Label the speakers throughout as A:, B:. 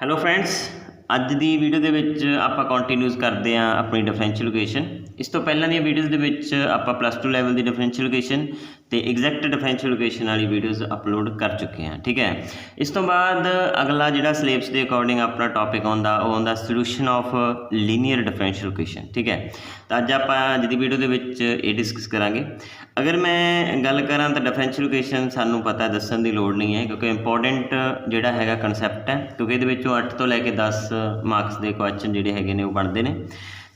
A: Hello friends, ਅੱਜ ਦੀ video ਦੇ ਵਿੱਚ ਆਪਾਂ ਕੰਟੀਨਿਊਸ ਕਰਦੇ ਹਾਂ ਆਪਣੀ ਡਿਫਰੈਂਸ਼ੀਅਲ ਇਕੁਏਸ਼ਨ। ਇਸ ਤੋਂ ਪਹਿਲਾਂ ਦੀਆਂ ਵੀਡੀਓਜ਼ ਦੇ ਵਿੱਚ ਆਪਾਂ +2 ਲੈਵਲ ਦੀ ਡਿਫਰੈਂਸ਼ੀਅਲ ਇਕੁਏਸ਼ਨ ਤੇ ਐਗਜ਼ੈਕਟ ਡਿਫਰੈਂਸ਼ੀਅਲ ਇਕੁਏਸ਼ਨ ਵਾਲੀ ਵੀਡੀਓਜ਼ ਅਪਲੋਡ ਕਰ ਚੁੱਕੇ ਹਾਂ। ਠੀਕ ਹੈ, ਇਸ ਤੋਂ ਬਾਅਦ ਅਗਲਾ ਜਿਹੜਾ ਸਿਲੇਬਸ ਦੇ ਅਕੋਰਡਿੰਗ ਆਪਣਾ ਟੌਪਿਕ ਆਉਂਦਾ ਉਹ ਆਉਂਦਾ solution of linear differential equation. ਠੀਕ ਹੈ, ਤਾਂ ਅੱਜ ਆਪਾਂ ਅੱਜ ਦੀ ਵੀਡੀਓ ਦੇ ਵਿੱਚ ਇਹ ਡਿਸਕਸ ਕਰਾਂਗੇ। ਅਗਰ ਮੈਂ ਗੱਲ ਕਰਾਂ ਤਾਂ ਡਿਫਰੈਂਸ਼ੀਅਲ ਇਕੁਏਸ਼ਨ ਸਾਨੂੰ ਪਤਾ ਦੱਸਣ ਦੀ ਲੋੜ ਨਹੀਂ ਹੈ, ਕਿਉਂਕਿ ਇੰਪੋਰਟੈਂਟ ਜਿਹੜਾ ਹੈਗਾ ਕਨਸੈਪਟ ਹੈ, ਕਿਉਂਕਿ ਇਹਦੇ ਵਿੱਚੋਂ 8 ਤੋਂ ਲੈ ਕੇ 10 ਮਾਰਕਸ ਦੇ ਕੁਐਸਚਨ ਜਿਹੜੇ ਹੈਗੇ ਨੇ ਉਹ ਬਣਦੇ ਨੇ।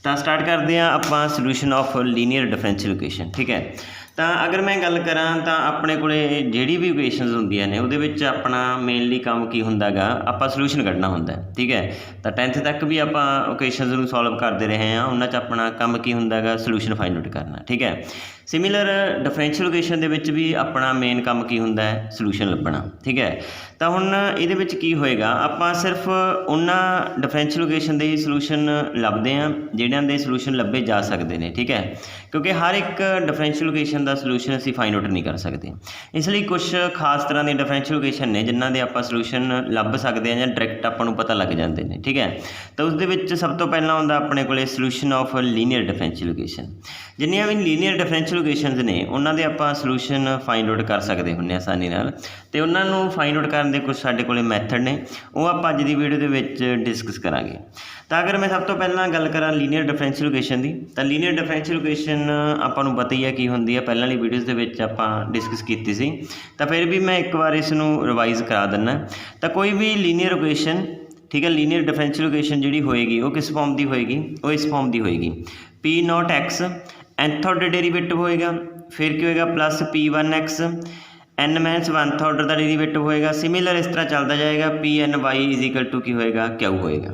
A: ਤਾਂ ਸਟਾਰਟ ਕਰਦੇ ਹਾਂ ਆਪਾਂ solution of linear differential equation. ਠੀਕ ਹੈ, ਤਾਂ ਅਗਰ ਮੈਂ ਗੱਲ ਕਰਾਂ ਤਾਂ ਆਪਣੇ ਕੋਲੇ ਜਿਹੜੀ ਵੀ ਇਕੁਏਸ਼ਨਸ ਹੁੰਦੀਆਂ ਨੇ ਉਹਦੇ ਵਿੱਚ ਆਪਣਾ ਮੇਨਲੀ ਕੰਮ ਕੀ ਹੁੰਦਾ ਗਾ, ਆਪਾਂ ਸੋਲੂਸ਼ਨ ਕੱਢਣਾ ਹੁੰਦਾ। ਠੀਕ ਹੈ, ਤਾਂ 10th ਤੱਕ ਵੀ ਆਪਾਂ ਇਕੁਏਸ਼ਨਸ ਨੂੰ ਸੋਲਵ ਕਰਦੇ ਰਹੇ ਹਾਂ, ਉਹਨਾਂ 'ਚ ਆਪਣਾ ਕੰਮ ਕੀ ਹੁੰਦਾ ਗਾ, ਸੋਲੂਸ਼ਨ ਫਾਈਂਡ ਆਊਟ ਕਰਨਾ। ਠੀਕ ਹੈ, ਸਿਮਿਲਰ ਡਿਫਰੈਂਸ਼ੀਅਲ ਇਕੁਏਸ਼ਨ ਦੇ ਵਿੱਚ ਵੀ ਆਪਣਾ ਮੇਨ ਕੰਮ ਕੀ ਹੁੰਦਾ ਹੈ, ਸੋਲੂਸ਼ਨ ਲੱਭਣਾ। ਠੀਕ ਹੈ, ਤਾਂ ਹੁਣ ਇਹਦੇ ਵਿੱਚ ਕੀ ਹੋਏਗਾ, ਆਪਾਂ ਸਿਰਫ ਉਹਨਾਂ ਡਿਫਰੈਂਸ਼ੀਅਲ ਇਕੁਏਸ਼ਨ ਦੇ ਹੀ ਸੋਲੂਸ਼ਨ ਲੱਭਦੇ ਹਾਂ ਜਿਹੜਿਆਂ ਦੇ ਸੋਲੂਸ਼ਨ ਲੱਭੇ ਜਾ ਸਕਦੇ ਨੇ। ਠੀਕ ਹੈ, ਕਿਉਂਕਿ ਹਰ ਇੱਕ ਡਿਫਰੈਂਸ਼ੀਅਲ ਇਕੁਏਸ਼ਨ ਦਾ ਸੋਲੂਸ਼ਨ ਅਸੀਂ ਫਾਈਂਡ ਆਊਟ ਨਹੀਂ ਕਰ ਸਕਦੇ, ਇਸ ਲਈ ਕੁਝ ਖਾਸ ਤਰ੍ਹਾਂ ਦੇ ਡਿਫਰੈਂਸ਼ੀਅਲ ਇਕੁਏਸ਼ਨ ਨੇ ਜਿਨ੍ਹਾਂ ਦੇ ਆਪਾਂ ਸੋਲੂਸ਼ਨ ਲੱਭ ਸਕਦੇ ਹਾਂ ਜਾਂ ਡਾਇਰੈਕਟ ਆਪਾਂ ਨੂੰ ਪਤਾ ਲੱਗ ਜਾਂਦੇ ਨੇ। ਠੀਕ ਹੈ, ਤਾਂ ਉਸ ਦੇ ਵਿੱਚ ਸਭ ਤੋਂ ਪਹਿਲਾਂ ਆਉਂਦਾ ਆਪਣੇ ਕੋਲੇ solution of linear differential equation. ਜਿੰਨੀਆਂ ਵੀ ਲੀਨੀਅਰ ਡਿਫਰੈਂਸ਼ੀਅਲ ਇਕੁਏਸ਼ਨਸ ਨੇ ਉਹਨਾਂ ਦੇ ਆਪਾਂ ਸੋਲੂਸ਼ਨ ਫਾਈਂਡ ਆਊਟ ਕਰ ਸਕਦੇ ਹੁੰਦੇ ਹਾਂ ਆਸਾਨੀ ਨਾਲ, ਅਤੇ ਉਹਨਾਂ ਨੂੰ ਫਾਈਂਡ ਆਊਟ ਕਰਨ ਦੇ ਕੁਝ ਸਾਡੇ ਕੋਲੇ ਮੈਥਡ ਨੇ, ਉਹ ਆਪਾਂ ਅੱਜ ਦੀ ਵੀਡੀਓ ਦੇ ਵਿੱਚ ਡਿਸਕਸ ਕਰਾਂਗੇ। ਤਾਂ ਅਗਰ ਮੈਂ ਸਭ ਤੋਂ ਪਹਿਲਾਂ ਗੱਲ ਕਰਾਂ ਲੀਨੀਅਰ ਡਿਫਰੈਂਸ਼ੀਅਲ ਇਕੁਏਸ਼ਨ ਦੀ, ਤਾਂ ਲੀਨੀਅਰ ਡਿਫਰੈਂਸ਼ੀਅਲ ਇਕੁਏਸ਼ਨ ਆਪਾਂ ਨੂੰ ਪਤਾ ਹੀ ਹੈ ਕੀ ਹੁੰਦੀ ਹੈ, ਪਹਿਲਾਂ ਵਾਲੀ ਵੀਡੀਓਜ਼ ਦੇ ਵਿੱਚ ਆਪਾਂ ਡਿਸਕਸ ਕੀਤੀ ਸੀ। ਤਾਂ ਫਿਰ ਵੀ ਮੈਂ ਇੱਕ ਵਾਰ ਇਸ ਨੂੰ ਰਿਵਾਈਜ਼ ਕਰਾ ਦਿੰਦਾ। ਤਾਂ ਕੋਈ ਵੀ ਲੀਨੀਅਰ ਇਕੁਏਸ਼ਨ, ਠੀਕ ਹੈ, ਲੀਨੀਅਰ ਡਿਫਰੈਂਸ਼ੀਅਲ ਇਕੁਏਸ਼ਨ ਜਿਹੜੀ ਹੋਏਗੀ ਉਹ ਕਿਸ ਫਾਰਮ ਦੀ ਹੋਏਗੀ, ਉਹ ਇਸ ਫਾਰਮ ਦੀ ਹੋਏਗੀ, P0x nth ਆਰਡਰ ਡੈਰੀਵੇਟਿਵ ਹੋਏਗਾ, ਫਿਰ ਕੀ ਹੋਏਗਾ ਪਲੱਸ P1x n-1th ਆਰਡਰ ਦਾ ਡੈਰੀਵੇਟਿਵ ਹੋਏਗਾ। ਸਿਮਿਲਰ ਇਸ ਤਰ੍ਹਾਂ ਚੱਲਦਾ ਜਾਏਗਾ, Pny = ਕੀ ਹੋਏਗਾ, Q ਹੋਏਗਾ।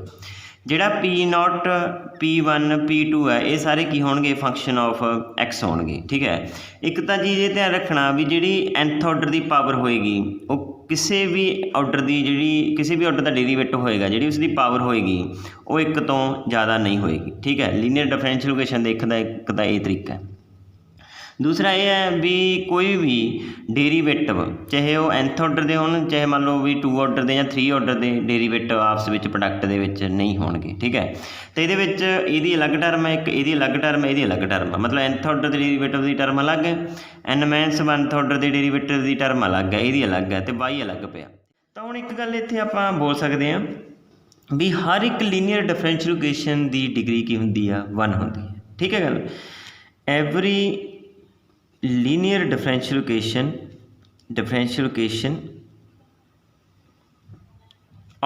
A: ਜਿਹੜਾ P0 P1 P2 ਹੈ ਇਹ ਸਾਰੇ ਕੀ ਹੋਣਗੇ, ਫੰਕਸ਼ਨ ਆਫ x ਹੋਣਗੇ। ਠੀਕ ਹੈ, ਇੱਕ ਤਾਂ ਚੀਜ਼ ਇਹ ਧਿਆਨ ਰੱਖਣਾ ਵੀ ਜਿਹੜੀ nth ਆਰਡਰ ਦੀ ਪਾਵਰ ਹੋਏਗੀ ਉਹ ਕਿਸੇ ਵੀ ਆਰਡਰ ਦੀ, ਜਿਹੜੀ ਕਿਸੇ ਵੀ ਆਰਡਰ ਦਾ ਡੈਰੀਵੇਟਿਵ ਹੋਏਗਾ, ਜਿਹੜੀ ਉਸਦੀ ਪਾਵਰ ਹੋਏਗੀ ਉਹ 1 ਤੋਂ ਜ਼ਿਆਦਾ ਨਹੀਂ ਹੋਏਗੀ। ਠੀਕ ਹੈ, ਲੀਨੀਅਰ ਡਿਫਰੈਂਸ਼ੀਅਲ ਇਕੁਏਸ਼ਨ ਦੇਖਣ ਦਾ ਇੱਕ ਤਾਂ ਇਹ ਤਰੀਕਾ ਹੈ। ਦੂਸਰਾ ਇਹ ਹੈ ਵੀ ਕੋਈ ਵੀ ਡੇਰੀਵੇਟਿਵ ਚਾਹੇ ਉਹ nth ਆਰਡਰ ਦੇ ਹੋਣ, ਚਾਹੇ ਮੰਨ ਲਓ ਵੀ 2 ਆਰਡਰ ਦੇ ਜਾਂ 3 ਆਰਡਰ ਦੇ ਡੇਰੀਵੇਟਿਵ ਆਪਸ ਵਿੱਚ ਪ੍ਰੋਡਕਟ ਦੇ ਵਿੱਚ ਨਹੀਂ ਹੋਣਗੇ। ਠੀਕ ਹੈ, ਅਤੇ ਇਹਦੇ ਵਿੱਚ ਇਹਦੀ ਅਲੱਗ ਟਰਮ ਹੈ, ਇੱਕ ਇਹਦੀ ਅਲੱਗ ਟਰਮ ਹੈ, ਇਹਦੀ ਅਲੱਗ ਟਰਮ ਹੈ। ਮਤਲਬ nth ਆਰਡਰ ਦੇ ਡੇਰੀਵੇਟਿਵ ਦੀ ਟਰਮ ਅਲੱਗ ਹੈ, n-1th ਆਰਡਰ ਦੇ ਡੇਰੀਵੇਟਿਵ ਦੀ ਟਰਮ ਅਲੱਗ ਹੈ, ਇਹਦੀ ਅਲੱਗ ਹੈ, ਅਤੇ y ਅਲੱਗ ਪਿਆ। ਤਾਂ ਹੁਣ ਇੱਕ ਗੱਲ ਇੱਥੇ ਆਪਾਂ ਬੋਲ ਸਕਦੇ ਹਾਂ ਵੀ ਹਰ ਇੱਕ ਲੀਨੀਅਰ ਡਿਫਰੈਂਸ਼ੀਅਲ ਇਕੁਏਸ਼ਨ ਦੀ ਡਿਗਰੀ ਕੀ ਹੁੰਦੀ ਆ, 1 ਹੁੰਦੀ ਹੈ। ਠੀਕ ਹੈ ਗੱਲ, every linear differential equation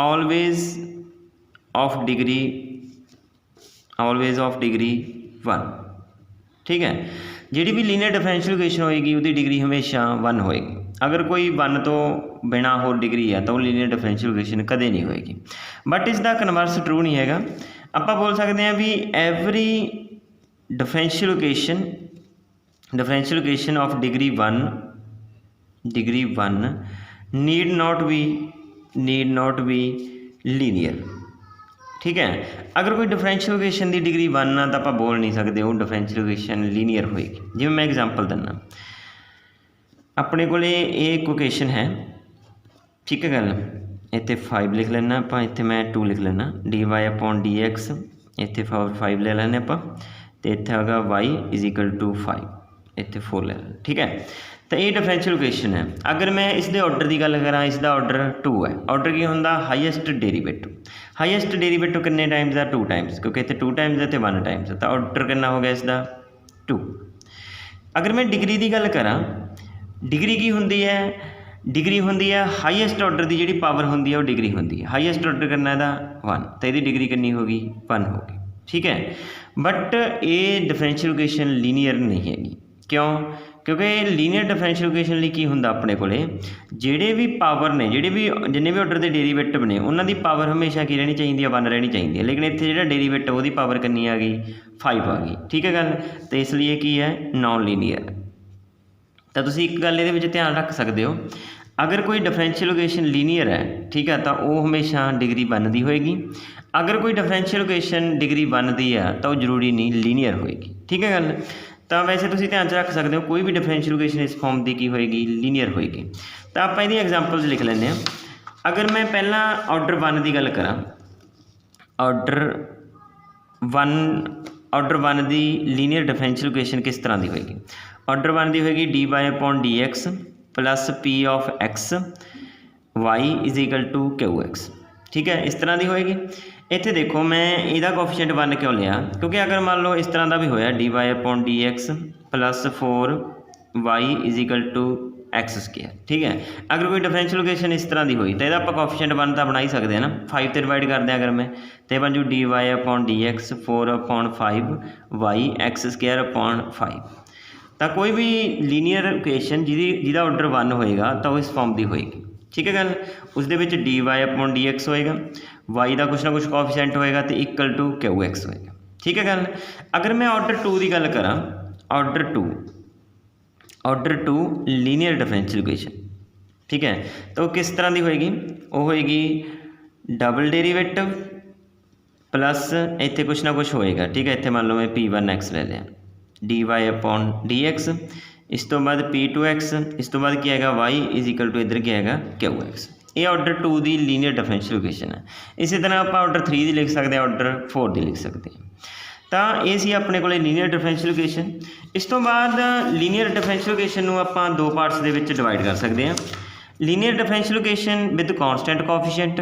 A: always of degree 1। ठीक है, ਜਿਹੜੀ ਵੀ ਲੀਨੀਅਰ ਡਿਫਰੈਂਸ਼ੀਅਲ ਇਕੁਏਸ਼ਨ ਹੋਏਗੀ ਉਹਦੀ ਡਿਗਰੀ ਹਮੇਸ਼ਾ 1 ਹੋਏਗੀ। ਅਗਰ ਕੋਈ 1 ਤੋਂ ਬਿਨਾਂ ਹੋਰ ਡਿਗਰੀ ਹੈ ਤਾਂ ਉਹ ਲੀਨੀਅਰ ਡਿਫਰੈਂਸ਼ੀਅਲ ਇਕੁਏਸ਼ਨ ਕਦੇ ਨਹੀਂ ਹੋਏਗੀ। ਬਟ ਇਸ ਦਾ ਕਨਵਰਸ ਟਰੂ ਨਹੀਂ ਹੈਗਾ। ਆਪਾਂ ਬੋਲ ਸਕਦੇ ਹਾਂ ਵੀ every differential equation of degree 1 need not be linear। ਠੀਕ ਹੈ, ਅਗਰ ਕੋਈ ਡਿਫਰੈਂਸ਼ੀਅਲ ਇਕੁਏਸ਼ਨ ਦੀ ਡਿਗਰੀ 1 ਆ ਤਾਂ ਆਪਾਂ ਬੋਲ ਨਹੀਂ ਸਕਦੇ ਉਹ ਡਿਫਰੈਂਸ਼ੀਅਲ ਇਕੁਏਸ਼ਨ ਲੀਨੀਅਰ ਹੋਏਗੀ। ਜਿਵੇਂ ਮੈਂ ਐਗਜ਼ਾਮਪਲ ਦਿੰਦਾ, ਆਪਣੇ ਕੋਲ ਇਹ ਇੱਕ ਇਕੁਏਸ਼ਨ ਹੈ। ਠੀਕ ਹੈ ਗੱਲ, ਇੱਥੇ 5 ਲਿਖ ਲੈਣਾ ਆਪਾਂ, ਇੱਥੇ ਮੈਂ 2 ਲਿਖ ਲੈਣਾ, dy/dx, ਇੱਥੇ 5 ਲੈ ਲੈਂਦੇ ਆਪਾਂ, ਅਤੇ ਇੱਥੇ ਹੈਗਾ y = 5, ਇੱਥੇ 4 ਲੈ ਲੈਣਾ। ਠੀਕ ਹੈ, ਤਾਂ ਇਹ ਡਿਫਰੈਂਸ਼ੀਅਲ ਇਕੁਏਸ਼ਨ ਹੈ। ਅਗਰ ਮੈਂ ਇਸ ਦੇ ਆਰਡਰ ਦੀ ਗੱਲ ਕਰਾਂ, ਇਸ ਦਾ ਆਰਡਰ 2 ਹੈ। ਆਰਡਰ ਕੀ ਹੁੰਦਾ, ਹਾਈਐਸਟ ਡੇਰੀਵੇਟਿਵ। ਹਾਈਐਸਟ ਡੇਰੀਵੇਟਿਵ ਕਿੰਨੇ ਟਾਈਮਸ ਦਾ, 2 ਟਾਈਮਸ, ਕਿਉਂਕਿ ਇੱਥੇ 2 ਟਾਈਮਸ ਹੈ ਅਤੇ 1 ਟਾਈਮਸ, ਤਾਂ ਆਰਡਰ ਕਿੰਨਾ ਹੋ ਗਿਆ ਇਸ ਦਾ, 2। ਅਗਰ ਮੈਂ ਡਿਗਰੀ ਦੀ ਗੱਲ ਕਰਾਂ, ਡਿਗਰੀ ਕੀ ਹੁੰਦੀ ਹੈ, ਡਿਗਰੀ ਹੁੰਦੀ ਹੈ ਹਾਈਐਸਟ ਆਰਡਰ ਦੀ ਜਿਹੜੀ ਪਾਵਰ ਹੁੰਦੀ ਹੈ ਉਹ ਡਿਗਰੀ ਹੁੰਦੀ ਹੈ। ਹਾਈਐਸਟ ਆਰਡਰ ਕਿੰਨਾ ਇਹਦਾ 1, ਤਾਂ ਇਹਦੀ ਡਿਗਰੀ ਕਿੰਨੀ ਹੋ ਗਈ, 1 ਹੋ ਗਈ। ਠੀਕ ਹੈ, ਬਟ ਇਹ ਡਿਫਰੈਂਸ਼ੀਅਲ ਇਕੁਏਸ਼ਨ ਲੀਨੀਅਰ ਨਹੀਂ ਹੈਗੀ। ਕਿਉਂ, ਕਿਉਂਕਿ ਲੀਨੀਅਰ ਡਿਫਰੈਂਸ਼ੀਅਲ ਇਕੁਏਸ਼ਨ ਲਈ ਕੀ ਹੁੰਦਾ, ਆਪਣੇ ਕੋਲੇ ਜਿਹੜੇ ਵੀ ਪਾਵਰ ਨੇ, ਜਿੰਨੇ ਵੀ ਆਰਡਰ ਦੇ ਡੇਰੀਵੇਟਿਵ ਨੇ ਉਹਨਾਂ ਦੀ ਪਾਵਰ ਹਮੇਸ਼ਾ ਕੀ ਰਹਿਣੀ ਚਾਹੀਦੀ ਹੈ, 1 ਰਹਿਣੀ ਚਾਹੀਦੀ ਹੈ। ਲੇਕਿਨ ਇੱਥੇ ਜਿਹੜਾ ਡੇਰੀਵੇਟਿਵ ਉਹਦੀ ਪਾਵਰ ਕਿੰਨੀ ਆ ਗਈ, 5 ਆ ਗਈ। ਠੀਕ ਹੈ ਗੱਲ, ਅਤੇ ਇਸ ਲਈ ਇਹ ਕੀ ਹੈ, ਨੋਨ ਲੀਨੀਅਰ। ਤਾਂ ਤੁਸੀਂ ਇੱਕ ਗੱਲ ਇਹਦੇ ਵਿੱਚ ਧਿਆਨ ਰੱਖ ਸਕਦੇ ਹੋ, ਅਗਰ ਕੋਈ ਡਿਫਰੈਂਸ਼ੀਅਲ ਇਕੁਏਸ਼ਨ ਲੀਨੀਅਰ ਹੈ, ਠੀਕ ਹੈ, ਤਾਂ ਉਹ ਹਮੇਸ਼ਾ ਡਿਗਰੀ 1 ਦੀ ਹੋਏਗੀ। ਅਗਰ ਕੋਈ ਡਿਫਰੈਂਸ਼ੀਅਲ ਇਕੁਏਸ਼ਨ ਡਿਗਰੀ 1 ਦੀ ਆ ਤਾਂ ਉਹ ਜ਼ਰੂਰੀ ਨਹੀਂ ਲੀਨੀਅਰ ਹੋਏਗੀ। ਠੀਕ ਹੈ ਗੱਲ, ਤਾਂ ਵੈਸੇ ਤੁਸੀਂ ਧਿਆਨ 'ਚ ਰੱਖ ਸਕਦੇ ਹੋ ਕੋਈ ਵੀ ਡਿਫਰੈਂਸ਼ੀਅਲ ਇਕੁਏਸ਼ਨ ਇਸ ਫਾਰਮ ਦੀ ਕੀ ਹੋਏਗੀ, ਲੀਨੀਅਰ ਹੋਏਗੀ। ਤਾਂ ਆਪਾਂ ਇਹਦੀ ਐਗਜ਼ਾਮਪਲਸ ਲਿਖ ਲੈਂਦੇ ਹਾਂ। अगर मैं पहला ऑर्डर 1 की गल करा, ऑर्डर 1 की लीनियर डिफरेंशियल इक्वेशन किस तरह की होएगी? ऑर्डर 1 की होएगी dy upon dx plus p of x y is equal to qx। ठीक है, इस तरह की होएगी। इत्थे देखो मैं इहदा कोफिशिएंट 1 क्यों लिया, क्योंकि अगर मान लो इस तरह का भी होया dy upon dx plus 4y is equal to x square. ठीक है, अगर कोई डिफरेंशियल इक्वेशन इस तरह की हुई तो यदा कोफिशिएंट 1 तो बना ही सकते हैं ना। 5 से डिवाइड करते हैं अगर मैं, तो बन जू dy upon dx 4 upon 5 y x square upon 5। तो कोई भी लीनियर इक्वेशन जिहदा ऑर्डर 1 होएगा तो इस फॉर्म की होएगी। ठीक है गल, उसदे विच dy अपॉन dx होएगा, y का कुछ ना कुछ कोफिशिएंट होएगा तो इक्वल टू qx होएगा। ठीक है गल। अगर मैं ऑर्डर 2 की गल करा, ऑर्डर 2 लीनियर डिफरेंशियल इक्वेशन, ठीक है, तो किस तरह की होएगी? वो होएगी डबल डेरीवेटिव प्लस इत्थे कुछ ना कुछ होएगा। ठीक है, इत्थे मान लो मैं p1x ले लिया, dy अपॉन dx, इस तो बाद p2x, इस तो बाद क्या है y इज इक्वल टू इधर क्या है qx। ये ऑर्डर 2 की लीनियर डिफरेंशियल इक्वेशन है। इसी तरह आप ऑर्डर 3 की लिख सकते हैं, ऑर्डर 4 की लिख सकते हैं। तो ये सी अपने को लीनियर डिफरेंशियल इक्वेशन। इस तो बाद लीनियर डिफरेंशियल इक्वेशन को आप 2 पार्ट्स के डिवाइड कर सकते हैं, linear differential equation with constant coefficient,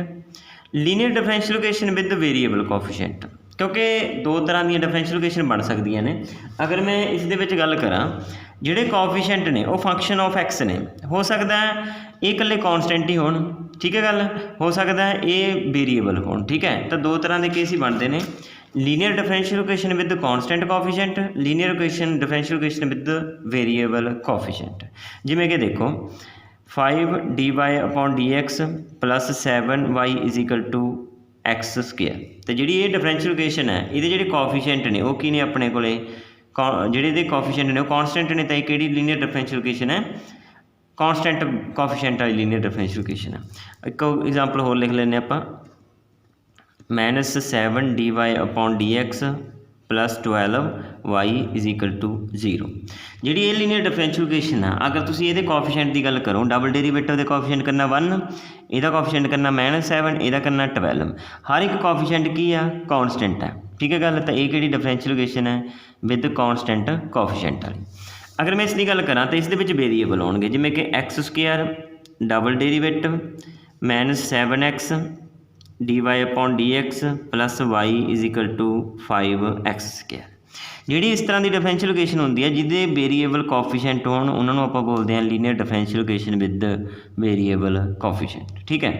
A: linear differential equation with variable coefficient. क्योंकि 2 तरह की डिफरेंशियल इक्वेशन बन सकती ने। अगर मैं इस गल करा, जिहड़े कोफिशिएंट ने वो फंक्शन ऑफ एक्स ने, हो सकता है ये इकल्ले कॉन्सटेंट ही होण। ठीक है गल, हो सकता है ये वेरीएबल होण। ठीक है, तो 2 तरह के केस ही बनते हैं, linear differential equation with constant coefficient, linear equation differential equation with variable coefficient. जिमें कि देखो 5 dy upon dx plus 7y is equal to x square. तो जी ये डिफरेंशियल इक्वेशन है, ये जोड़े कोफिशिएंट ने वो की ने अपने को जोड़े कोफिशिएंट ने वो कॉन्सटेंट ने। तो ये कि लीनियर डिफरेंशियल इक्वेशन है, कॉन्सटेंट कोफिशिएंट वाली लीनियर डिफरेंशियल इक्वेशन है। एक एग्जाम्पल होर लिख लें आप, -7 dy upon dx plus 12y is equal to 0। जी ये लीनियर डिफरेंशियल इक्वेशन है, अगर तुम ये कोफिशिएंट की गल करो, डबल डेरीवेटिव के कोफिशिएंट करना 1, यदा कोफिशिएंट करना -7, यदा करना 12, हर एक कोफिशिएंट की है कॉन्सटेंट है। ठीक है गल, तो ये कि डिफरेंशियल इक्वेशन है विद कॉन्सटेंट कोफिशिएंट वाली। अगर मैं इसकी गल करा तो इस वेरीएबल होंगे, जिमें कि x square double derivative -7x dy upon dx plus y is equal to 5x square. जी इस तरह की डिफरेंशियल इक्वेशन होंगी है जिदे वेरीएबल कोफिशिएंट होण, उन्होंने आप बोलते हैं linear differential equation with variable coefficient. ठीक है,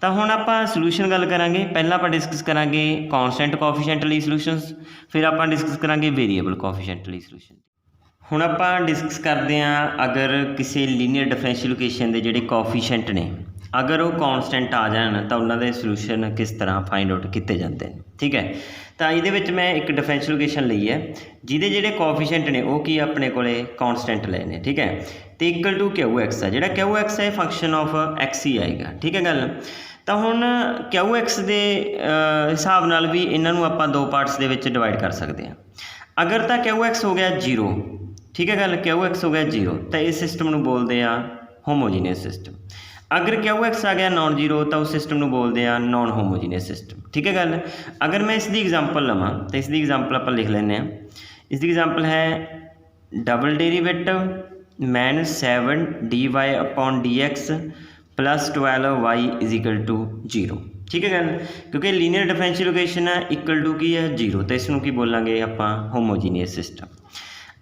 A: तो हुण आप सलूशन गल करांगे। पहला आप डिस्कस करांगे कॉन्सटेंट कोफिशिएंट लई सलूशनस, फिर आप डिस्कस करांगे वेरीएबल कोफिशिएंट लई सलूशन। हुण आप डिस्कस करते हैं अगर किसी लीनियर डिफरेंशियल इक्वेशन के जिहड़े कोफिशिएंट ने अगर वो कॉन्सटेंट आ जाए तो उन्होंने सलूशन किस तरह फाइंड आउट किए जाते हैं। ठीक है, तो ये मैं एक डिफरेंशियल इक्वेशन ली है जिहदे जिहड़े कोफिशिएंट ने वो की अपने को कॉन्सटेंट लए ने। ठीक है, तो इक्वल टू QX है, जिहड़ा QX है फंक्शन ऑफ एक्स ही आएगा। ठीक है गल, तो हुण QX के हिसाब नाल भी इन्हों आप 2 पार्ट्स के डिवाइड कर सकते हैं। अगर तो QX हो गया 0, ठीक है गल, QX हो गया 0, तो इस सिस्टम को बोलते हैं होमोजीनियस सिस्टम। अगर QX आ गया नॉन जीरो तो उस सिस्टम को बोलते हैं नॉन होमोजीनियस सिस्टम। ठीक है गल, अगर मैं इसकी एग्जाम्पल लवां तो इसकी एग्जाम्पल आप लिख लें। इसकी एग्जाम्पल है double derivative -7 dy upon dx plus 12y is equal to 0। ठीक है गल, क्योंकि लीनियर डिफरेंशियल इक्वेशन है इक्वल टू की है 0, तो इसनों की बोलांगे आप होमोजीनियस सिस्टम।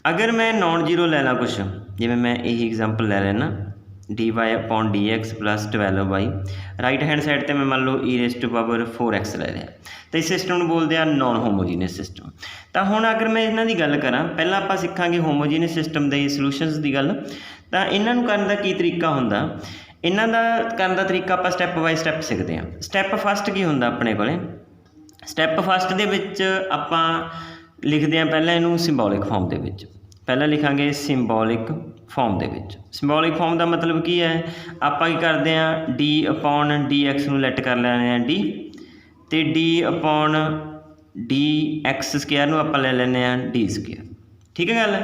A: अगर मैं नॉन जीरो ले ला कुछ, जिवें मैं यही एग्जाम्पल ले लेना dy upon dx plus 12y, right hand side पर मैं मान लो e⁴x ले लिया, तो इस सिस्टम को बोलते हैं नॉन होमोजीनियस सिस्टम। तो हुण अगर मैं इन्हां दी गल करा, पहला आपां सीखांगे होमोजीनियस सिस्टम दे सलूशनस दी गल। तो इन्हां नूं करन दा की तरीका हुंदा, इन्हां दा करन दा तरीका आपां स्टैप बाय स्टैप सीखदे हां। स्टैप फस्ट की हुंदा अपने कोले, स्टैप फस्ट दे विच आपां लिखदे हां पहलां इहनूं सिंबॉलिक फॉर्म दे विच, पहला लिखांगे सिंबॉलिक फॉर्म दे विच। सिंबॉलिक फॉर्म का मतलब की है, आपां की करते हैं डी अपॉन dx नूं लैट कर लैने डी, तो डी अपॉन dx स्केयर नूं आपां ले लैने डी स्केयर। ठीक है गल,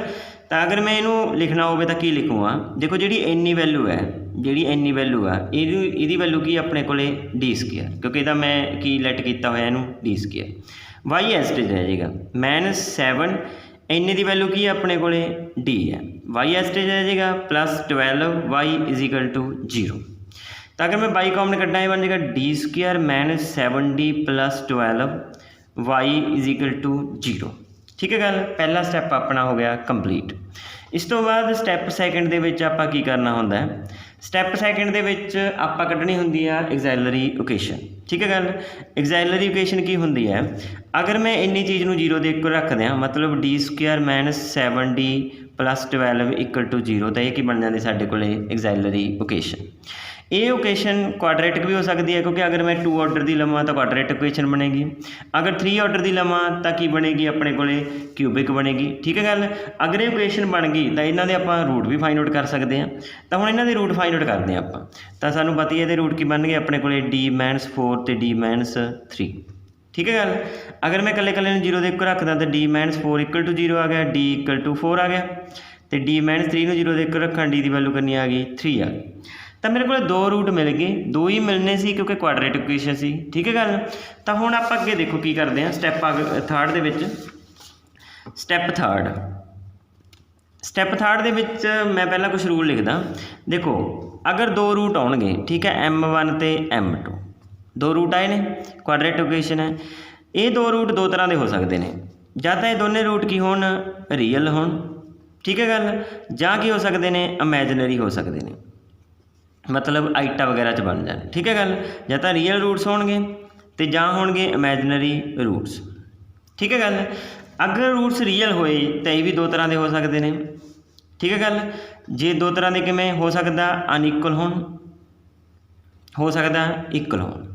A: तो अगर मैं इनू लिखना हो तो की लिखूँगा, देखो जी इन्नी वैल्यू है ਜਿਹੜੀ ਇੰਨੀ ਵੈਲੂ ਆ ਇਹਦੀ ਵੈਲੂ ਕੀ ਆਪਣੇ ਕੋਲੇ ਡੀ ਸਕੇਅਰ, ਕਿਉਂਕਿ ਇਹਦਾ ਮੈਂ ਕੀ ਲੈਟ ਕੀਤਾ ਹੋਇਆ ਇਹਨੂੰ ਡੀ ਸਕੇਅਰ। ਵਾਈ ਐਸਟੇਜ ਰਹਿ ਜਾਏਗਾ -7, ਇੰਨੇ ਦੀ ਵੈਲੂ ਕੀ ਹੈ ਆਪਣੇ ਕੋਲੇ ਡੀ ਹੈ, ਵਾਈ ਐਸਟੇਜ ਰਹਿ ਜਾਏਗਾ +12 y = 0। ਤਾਂ ਅਗਰ ਮੈਂ ਬਾਈ ਕਾਮਨ ਕੱਢਾਂ ਇਹ ਬਣ ਜਾਏਗਾ ਡੀ ਸਕੇਅਰ -7d + 12 y = 0। ਠੀਕ ਹੈ ਗੱਲ, ਪਹਿਲਾ ਸਟੈਪ ਆਪਣਾ ਹੋ ਗਿਆ ਕੰਪਲੀਟ। ਇਸ ਤੋਂ ਬਾਅਦ ਸਟੈਪ ਸੈਕਿੰਡ ਦੇ ਵਿੱਚ ਆਪਾਂ ਕੀ ਕਰਨਾ ਹੁੰਦਾ ਹੈ, ਸਟੈਪ ਸੈਕਿੰਡ ਦੇ ਵਿੱਚ ਆਪਾਂ ਕੱਢਣੀ ਹੁੰਦੀ ਆ ਐਗਜ਼ੈਲਰੀ ਇਕੁਏਸ਼ਨ। ਠੀਕ ਹੈ ਗੱਲ, ਐਗਜ਼ੈਲਰੀ ਇਕੁਏਸ਼ਨ ਕੀ ਹੁੰਦੀ ਹੈ, ਅਗਰ ਮੈਂ ਇੰਨੀ ਚੀਜ਼ ਨੂੰ 0 ਦੇ ਉੱਪਰ ਰੱਖ ਦਿਆਂ ਮਤਲਬ ਡੀ ਸਕੇਅਰ -7d + 12 = 0, ਤਾਂ ਇਹ ਕੀ ਬਣ ਜਾਂਦੀ ਸਾਡੇ ਕੋਲੇ ਐਗਜ਼ੈਲਰੀ ਇਕੁਏਸ਼ਨ। ਇਹ ਇਕੁਏਸ਼ਨ ਕੁਆਡਰੇਟਿਕ ਵੀ ਹੋ ਸਕਦੀ ਹੈ, ਕਿਉਂਕਿ ਅਗਰ ਮੈਂ 2 ਆਰਡਰ ਦੀ ਲਵਾਂ ਤਾਂ ਕੁਆਡਰੇਟਿਕ ਇਕੁਏਸ਼ਨ ਬਣੇਗੀ, ਅਗਰ 3 ਆਰਡਰ ਦੀ ਲਵਾਂ ਤਾਂ ਕੀ ਬਣੇਗੀ ਆਪਣੇ ਕੋਲੇ ਕਿਊਬਿਕ ਬਣੇਗੀ। ਠੀਕ ਹੈ ਗੱਲ, ਅਗਰ ਇਹ ਇਕੁਏਸ਼ਨ ਬਣ ਗਈ ਤਾਂ ਇਹਨਾਂ ਦੇ ਆਪਾਂ ਰੂਟ ਵੀ ਫਾਈਂਡ ਆਊਟ ਕਰ ਸਕਦੇ ਹਾਂ। ਤਾਂ ਹੁਣ ਇਹਨਾਂ ਦੇ ਰੂਟ ਫਾਈਂਡ ਆਊਟ ਕਰਦੇ ਹਾਂ ਆਪਾਂ, ਤਾਂ ਸਾਨੂੰ ਪਤਾ ਹੀ ਇਹਦੇ ਰੂਟ ਕੀ ਬਣਨਗੇ ਆਪਣੇ ਕੋਲੇ d-4 ਤੇ d-3। ਠੀਕ ਹੈ ਗੱਲ, ਅਗਰ ਮੈਂ ਇਕੱਲੇ ਨੂੰ 0 ਦੇ ਉੱਪਰ ਰੱਖਦਾ ਤਾਂ d-4 = 0 ਆ ਗਿਆ, d = 4 ਆ ਗਿਆ, ਤੇ d-3 ਨੂੰ 0 ਦੇ ਉੱਪਰ ਰੱਖਣ d ਦੀ ਵੈਲੂ ਕਿੰਨੀ ਆ ਗਈ 3 ਆ ਗਈ। ਤਾਂ ਮੇਰੇ ਕੋਲ 2 ਰੂਟ ਮਿਲ ਗਏ, 2 ਹੀ ਮਿਲਣੇ ਸੀ ਕਿਉਂਕਿ ਕੁਆਡਰੇਟਿਕ ਇਕੁਏਸ਼ਨ ਸੀ। ਠੀਕ ਹੈ ਗੱਲ, ਤਾਂ ਹੁਣ ਆਪਾਂ ਅੱਗੇ ਦੇਖੋ ਕੀ ਕਰਦੇ ਹਾਂ ਸਟੈਪ ਥਰਡ ਦੇ ਵਿੱਚ। ਸਟੈਪ ਥਰਡ ਦੇ ਵਿੱਚ ਮੈਂ ਪਹਿਲਾਂ ਕੁਛ ਰੂਲ ਲਿਖਦਾ। ਦੇਖੋ ਅਗਰ 2 ਰੂਟ ਆਉਣਗੇ, ਠੀਕ ਹੈ, m1 ਤੇ m2 2 ਰੂਟ ਆਏ ਨੇ, ਕੁਆਡਰੇਟਿਕ ਇਕੁਏਸ਼ਨ ਹੈ। ਇਹ 2 ਰੂਟ 2 ਤਰ੍ਹਾਂ ਦੇ ਹੋ ਸਕਦੇ ਨੇ, ਜਾਂ ਤਾਂ ਇਹ ਦੋਨੇ ਰੂਟ ਕੀ ਹੋਣ ਰੀਅਲ ਹੋਣ, ਠੀਕ ਹੈ ਗੱਲ, ਜਾਂ ਕੀ ਹੋ ਸਕਦੇ ਨੇ ਇਮੈਜਨਰੀ ਹੋ ਸਕਦੇ ਨੇ, ਮਤਲਬ ਆਈਟਾ ਵਗੈਰਾ 'ਚ ਬਣ ਜਾਣ। ਠੀਕ ਹੈ ਗੱਲ, ਜਾਂ ਤਾਂ ਰੀਅਲ ਰੂਟਸ ਹੋਣਗੇ ਅਤੇ ਜਾਂ ਹੋਣਗੇ ਇਮੈਜਨਰੀ ਰੂਟਸ। ਠੀਕ ਹੈ ਗੱਲ, ਅਗਰ ਰੂਟਸ ਰੀਅਲ ਹੋਏ ਤਾਂ ਇਹ ਵੀ 2 ਤਰ੍ਹਾਂ ਦੇ ਹੋ ਸਕਦੇ ਨੇ। ਠੀਕ ਹੈ ਗੱਲ, ਜੇ 2 ਤਰ੍ਹਾਂ ਦੇ ਕਿਵੇਂ ਹੋ ਸਕਦਾ, ਅਨਈਕੁਅਲ ਹੋਣ, ਹੋ ਸਕਦਾ ਇਕੁਅਲ ਹੋਣ।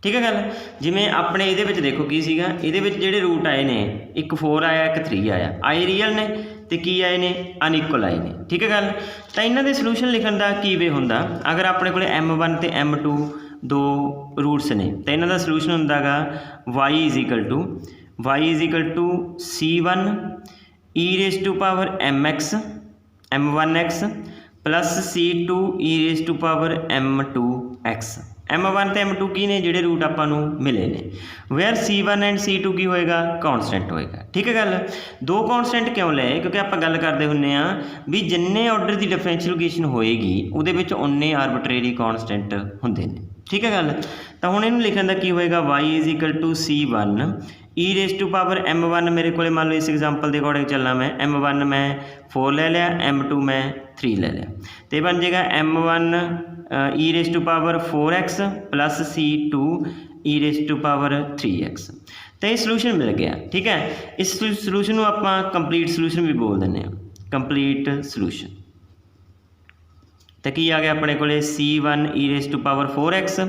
A: ਠੀਕ ਹੈ ਗੱਲ, ਜਿਵੇਂ ਆਪਣੇ ਇਹਦੇ ਵਿੱਚ ਦੇਖੋ ਕੀ ਸੀਗਾ, ਇਹਦੇ ਵਿੱਚ ਜਿਹੜੇ ਰੂਟ ਆਏ ਨੇ ਇੱਕ 4 ਆਇਆ ਇੱਕ 3 ਆਇਆ, ਆਏ ਰੀਅਲ ਨੇ ਤੇ ਕੀ ਆਏ ਨੇ ਅਨਈਕੁਅਲ ਆਏ ਨੇ। ਠੀਕ ਹੈ ਗੱਲ, ਤਾਂ ਇਹਨਾਂ ਦੇ ਸੋਲੂਸ਼ਨ ਲਿਖਣ ਦਾ ਕੀ ਵੇ ਹੁੰਦਾ, ਅਗਰ ਆਪਣੇ ਕੋਲ m1 ਤੇ m2 2 ਰੂਟਸ ਨੇ ਤਾਂ ਇਹਨਾਂ ਦਾ ਸੋਲੂਸ਼ਨ ਹੁੰਦਾ ਗਾ y = c1 e⁻mx m1x + c2 e⁻m2x। m1 ਤੇ m2 ਕੀ ਨੇ ਜਿਹੜੇ ਰੂਟ ਆਪਾਂ ਨੂੰ ਮਿਲੇ ਨੇ, ਵੇਅਰ c1 ਐਂਡ c2 ਕੀ ਹੋਏਗਾ ਕੌਨਸਟੈਂਟ ਹੋਏਗਾ। ਠੀਕ ਹੈ ਗੱਲ, 2 ਕੌਨਸਟੈਂਟ ਕਿਉਂ ਲਏ, ਕਿਉਂਕਿ ਆਪਾਂ ਗੱਲ ਕਰਦੇ ਹੁੰਦੇ ਹਾਂ ਵੀ ਜਿੰਨੇ ਆਰਡਰ ਦੀ ਡਿਫਰੈਂਸ਼ੀਅਲ ਇਕੁਏਸ਼ਨ ਹੋਏਗੀ ਉਹਦੇ ਵਿੱਚ ਉਨੇ ਆਰਬਿਟਰੇਰੀ ਕੌਨਸਟੈਂਟ ਹੁੰਦੇ ਨੇ। ਠੀਕ ਹੈ ਗੱਲ, ਤਾਂ ਹੁਣ ਇਹਨੂੰ ਲਿਖਣ ਦਾ ਕੀ ਹੋਏਗਾ y = c1 e⁻m1 ਮੇਰੇ ਕੋਲੇ ਮੰਨ ਲਓ ਇਸ ਐਗਜ਼ਾਮਪਲ ਦੇ ਅਕੋਰਡਿੰਗ ਚੱਲਾਂ ਮੈਂ, m1 ਮੈਂ 4 ਲੈ ਲਿਆ, m2 ਮੈਂ 3 ਲੈ ਲਿਆ, ਅਤੇ ਬਣ ਜਾਏਗਾ m1 e⁻4x + c2 e⁻3x। ਤਾਂ ਇਹ ਸੋਲੂਸ਼ਨ ਮਿਲ ਗਿਆ। ਠੀਕ ਹੈ, ਇਸ ਸੋਲੂਸ਼ਨ ਨੂੰ ਆਪਾਂ ਕੰਪਲੀਟ ਸੋਲੂਸ਼ਨ ਵੀ ਬੋਲ ਦਿੰਦੇ ਹਾਂ, ਕੰਪਲੀਟ ਸੋਲੂਸ਼ਨ। ਤਾਂ ਕੀ ਆ ਗਿਆ ਆਪਣੇ ਕੋਲੇ c1 e⁻4x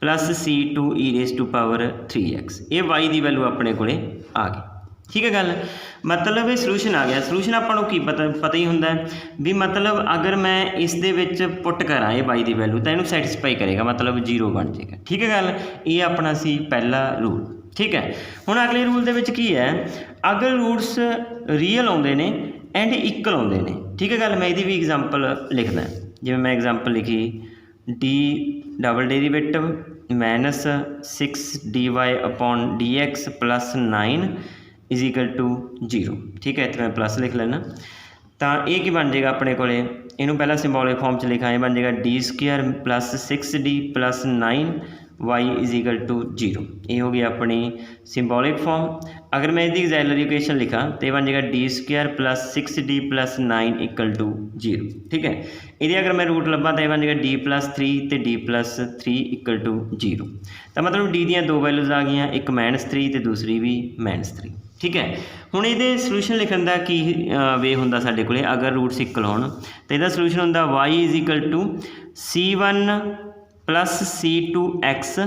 A: + c2 e⁻3x, ਇਹ y ਦੀ ਵੈਲੂ ਆਪਣੇ ਕੋਲੇ ਆ ਗਈ। ਠੀਕ ਹੈ ਗੱਲ, ਮਤਲਬ ਇਹ ਸੋਲੂਸ਼ਨ ਆ ਗਿਆ। ਸੋਲੂਸ਼ਨ ਆਪਾਂ ਨੂੰ ਕੀ ਪਤਾ ਹੀ ਹੁੰਦਾ ਵੀ, ਮਤਲਬ ਅਗਰ ਮੈਂ ਇਸ ਦੇ ਵਿੱਚ ਪੁੱਟ ਕਰਾਂ ਇਹ y ਦੀ ਵੈਲੂ ਤਾਂ ਇਹਨੂੰ ਸੈਟਿਸਫਾਈ ਕਰੇਗਾ, ਮਤਲਬ 0 ਬਣ ਜਾਏਗਾ। ਠੀਕ ਹੈ ਗੱਲ, ਇਹ ਆਪਣਾ ਸੀ ਪਹਿਲਾ ਰੂਲ। ਠੀਕ ਹੈ, ਹੁਣ ਅਗਲੇ ਰੂਲ ਦੇ ਵਿੱਚ ਕੀ ਹੈ, ਅਗਰ ਰੂਟਸ ਰੀਅਲ ਆਉਂਦੇ ਨੇ ਐਂਡ ਇਕੁਅਲ ਆਉਂਦੇ ਨੇ। ਠੀਕ ਹੈ ਗੱਲ, ਮੈਂ ਇਹਦੀ ਵੀ ਐਗਜ਼ਾਮਪਲ ਲਿਖਦਾ, ਜਿਵੇਂ ਮੈਂ ਐਗਜ਼ਾਮਪਲ ਲਿਖੀ d⁻⁴ -6dy/dx + 9 = 0। ਠੀਕ ਹੈ, ਇੱਥੇ ਮੈਂ ਪਲੱਸ ਲਿਖ ਲੈਣਾ। ਤਾਂ ਇਹ ਕੀ ਬਣ ਜਾਏਗਾ ਆਪਣੇ ਕੋਲੇ, ਇਹਨੂੰ ਪਹਿਲਾਂ ਸਿੰਬੋਲਿਕ ਫਾਰਮ 'ਚ ਲਿਖਾਂ, ਇਹ ਬਣ ਜਾਏਗਾ d² + 6d + 9 y = 0। ਇਹ ਹੋ ਗਈ ਆਪਣੀ ਸਿੰਬੋਲਿਕ ਫਾਰਮ। ਅਗਰ ਮੈਂ ਇਹਦੀ ਐਗਜ਼ੈਲਰੀ ਇਕੁਏਸ਼ਨ ਲਿਖਾਂ ਤਾਂ ਇਹ ਬਣ ਜਾਏਗਾ d² + 6d + 9 = 0। ਠੀਕ ਹੈ, ਇਹਦੇ ਅਗਰ ਮੈਂ ਰੂਟ ਲੱਭਾਂ ਤਾਂ ਇਹ ਬਣ ਜਾਏਗਾ d + 3 ਤੇ d + 3 = 0। ਤਾਂ ਮਤਲਬ d ਦੀਆਂ 2 ਵੈਲੂਜ਼ ਆ ਗਈਆਂ, ਇੱਕ -3 ਤੇ ਦੂਸਰੀ ਵੀ -3। ਠੀਕ ਹੈ, ਹੁਣ ਇਹਦੇ ਸੋਲੂਸ਼ਨ ਲਿਖਣ ਦਾ ਕੀ ਵੇ ਹੁੰਦਾ ਸਾਡੇ ਕੋਲੇ, ਅਗਰ ਰੂਟਸ ਇਕੁਅਲ ਹੋਣ ਤਾਂ ਇਹਦਾ ਸੋਲੂਸ਼ਨ ਹੁੰਦਾ y = c1 + c2x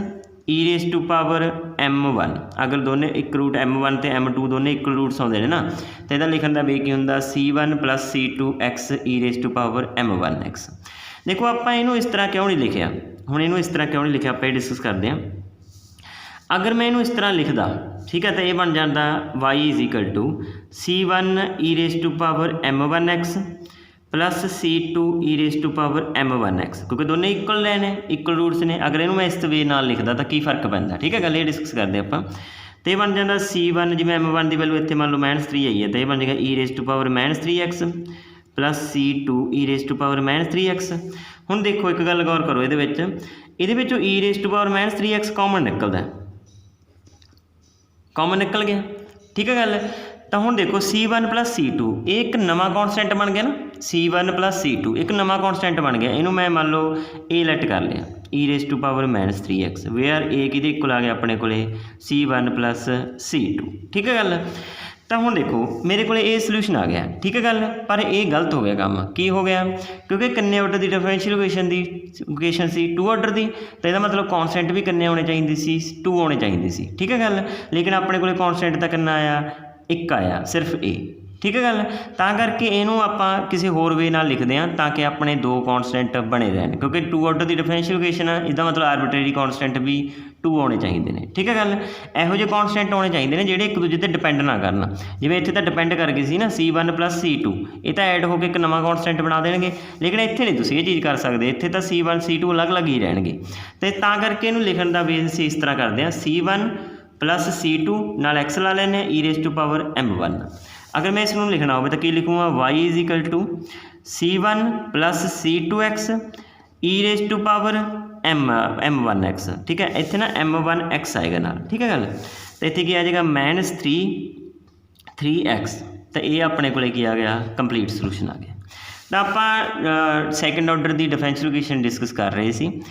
A: e⁻m1। ਅਗਰ ਦੋਨੇ ਇੱਕ ਰੂਟ m1 ਤੇ m2 ਦੋਨੇ ਇਕੁਅਲ ਰੂਟਸ ਆਉਂਦੇ ਨੇ ਨਾ, ਤਾਂ ਇਹਦਾ ਲਿਖਣ ਦਾ ਵੇ ਕੀ ਹੁੰਦਾ c1 + c2x e⁻m1x। ਦੇਖੋ ਆਪਾਂ ਇਹਨੂੰ ਇਸ ਤਰ੍ਹਾਂ ਕਿਉਂ ਨਹੀਂ ਲਿਖਿਆ, ਹੁਣ ਇਹਨੂੰ ਇਸ ਤਰ੍ਹਾਂ ਕਿਉਂ ਨਹੀਂ ਲਿਖਿਆ ਆਪਾਂ ਇਹ ਡਿਸਕਸ ਕਰਦੇ ਹਾਂ। ਅਗਰ ਮੈਂ ਇਹਨੂੰ ਇਸ ਤਰ੍ਹਾਂ ਲਿਖਦਾ, ਠੀਕ ਹੈ, ਤਾਂ ਇਹ ਬਣ ਜਾਂਦਾ y = c1 e⁻m1x plus C2 e⁻m 1x, क्योंकि दोनों इक्वल ने, इक्वल रूट्स ने। अगर इनू मैं इस वे नाल लिखदा तो की फर्क पैंदा, ठीक है। गल ये डिस्कस करते आपां। तो ये बन जाता C1 जिवें m1 की वैल्यू इत्थे मान लो -3 आई है, तो ये बन जाएगा e⁻3x प्लस C2 e⁻3x। हुण देखो एक गल गौर करो, ये e⁻3x कॉमन निकलदा, कॉमन निकल गया, ठीक है गल। तो हुण देखो C1 प्लस C2 ये एक नवा कॉन्सटेंट बन गया ना, C1 प्लस C2 एक नवा कॉन्सटेंट बन गया। इनू मैं मान लो ए लैट कर लिया e⁻3x, वेयर ए किहदे इक्वल आ गया अपने कोले C1 प्लस C2, ठीक है गल। तो हुण देखो मेरे को ये सोल्यूशन आ गया, ठीक है गल। पर ये गलत हो गया काम, की हो गया, क्योंकि किन्ने ऑर्डर की डिफरेंशियल इक्वेशन सी 2 ऑर्डर की, तो यह मतलब कॉन्सटेंट भी किन्ने होने चाहिए सी 2 होने चाहिए सी, ठीक है गल। लेकिन अपने को कॉन्सटेंट तो कितना आया, एक आया सिर्फ ए, ठीक है गल। तां करके इनू आपां किसी होर वे नाल लिखते हैं ताकि अपने दो कॉन्सटेंट बने रहन, क्योंकि 2 ऑर्डर की डिफरेंशियल इक्वेशन है, इसका मतलब आरबिटरी कॉन्सटेंट भी 2 होने चाहिए ने, ठीक है गल। इहो ਜਿਹੇ कॉन्सटेंट होने चाहिए ने ਜਿਹੜੇ एक दूजे ते डिपेंड ना करना, जिवें इत्थे तां डिपेंड कर गए सी ना C1 प्लस C2, ये तो ऐड होकर एक नवा कॉन्सटेंट बना देंगे। लेकिन इत्थे नहीं तुसीं ये चीज़ कर सकते, इत्थे तां C1 C2 अलग अलग ही रहणगे। तो तां करके इहनूं लिखण दा वे असीं इस तरह करते हैं, C1 प्लस C2 नाल x ला लैंदे e⁻m 1। अगर मैं इसनूं लिखना हो तो की लिखूँगा y = C1 plus C2x e⁻m 1x, ठीक है। इत्थे ना m1x आएगा नाल, ठीक है गल। तो इत्थे की आ जाएगा -3x, तो ये अपने को की आ गया कंप्लीट सोल्यूशन आ गया। तो आप सैकेंड ऑर्डर की डिफरेंशियल इक्वेशन डिस्कस कर रहे सी,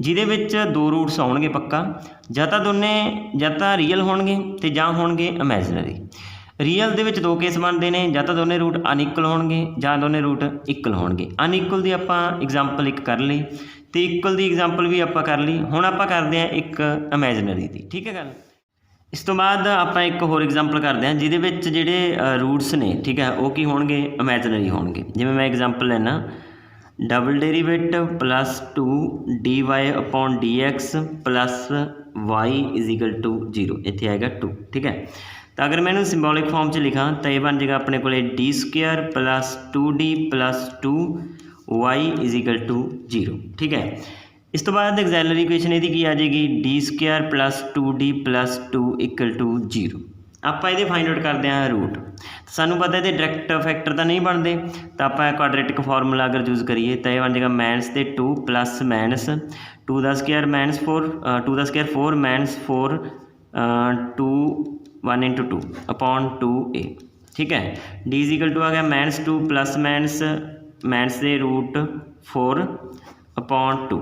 A: जिहदे विच 2 रूट्स आउणगे पक्का, जां तां दोने जां तां रीयल होणगे ते जां होणगे इमेजिनरी। रीयल दे विच 2 केस बनते हैं, जां तां दोने रूट अनइक्वल होणगे जां दोने रूट इक्वल होणगे। अनइक्वल की आपां एग्जाम्पल एक कर ली, तो इक्वल की एग्जाम्पल भी आपां कर ली। हुण आपां करते हैं एक इमेजिनरी की, ठीक है गल। इस तो बाद आपां एक होर एग्जाम्पल करते हैं जिहदे विच जिहड़े रूट्स ने, ठीक है, वो की होणगे इमेजिनरी होणगे। जिवें मैं एग्जाम्पल लैना double derivative plus 2 dy/dx plus y = 0, इत्थे आएगा 2, ठीक है। तो अगर मैं सिंबॉलिक फॉर्म च लिखा तो यह बन जाएगा अपने को d² plus 2d plus 2y = 0, ठीक है। इस तो बाद एक्सैलरी इक्वेशन यदि की आ जाएगी d² प्लस 2d प्लस 2 = 0। आप ये फाइंड आउट करते हैं रूट, सानू पता है डायरैक्ट फैक्टर तो नहीं बनते, तो आप क्वाड्रेटिक फॉर्मूला अगर यूज़ करिए तो यह बन जाएगा -2 प्लस -2 दा स्क्वायर -4 2 दा स्क्वायर 4 -4 2 1 × 2 अपॉन 2a, ठीक है। d = आ गया -2 प्लस -√4 अपॉन 2,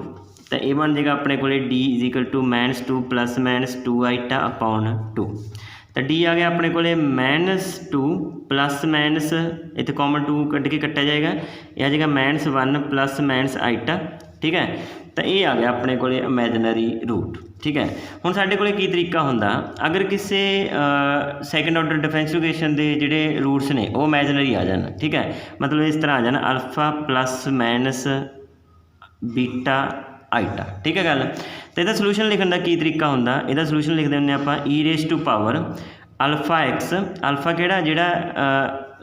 A: तो ये बन जाएगा अपने को d = -2 प्लस -2i अपॉन 2। तो d आ गया अपने को -2 प्लस इतने कॉमन 2 कट के कट्टा जाएगा, यह आ जाएगा -1 प्लस -i, ठीक है। तो ये आ गया अपने को इमेजिनरी रूट, ठीक है। हुण साडे कोले की तरीका हुंदा, अगर किसी सैकेंड ऑर्डर डिफरेंशियल इक्वेशन के जिहड़े रूट्स ने वो इमेजिनरी आ जान, ठीक है, मतलब इस तरह आ जाना alpha plus minus beta iota, ठीक है गल। तो इसका सोल्यूशन लिखने का की तरीका हुंदा, इसका सोल्यूशन लिखते हैं आप e⁻α(x), अल्फा किहड़ा जिहड़ा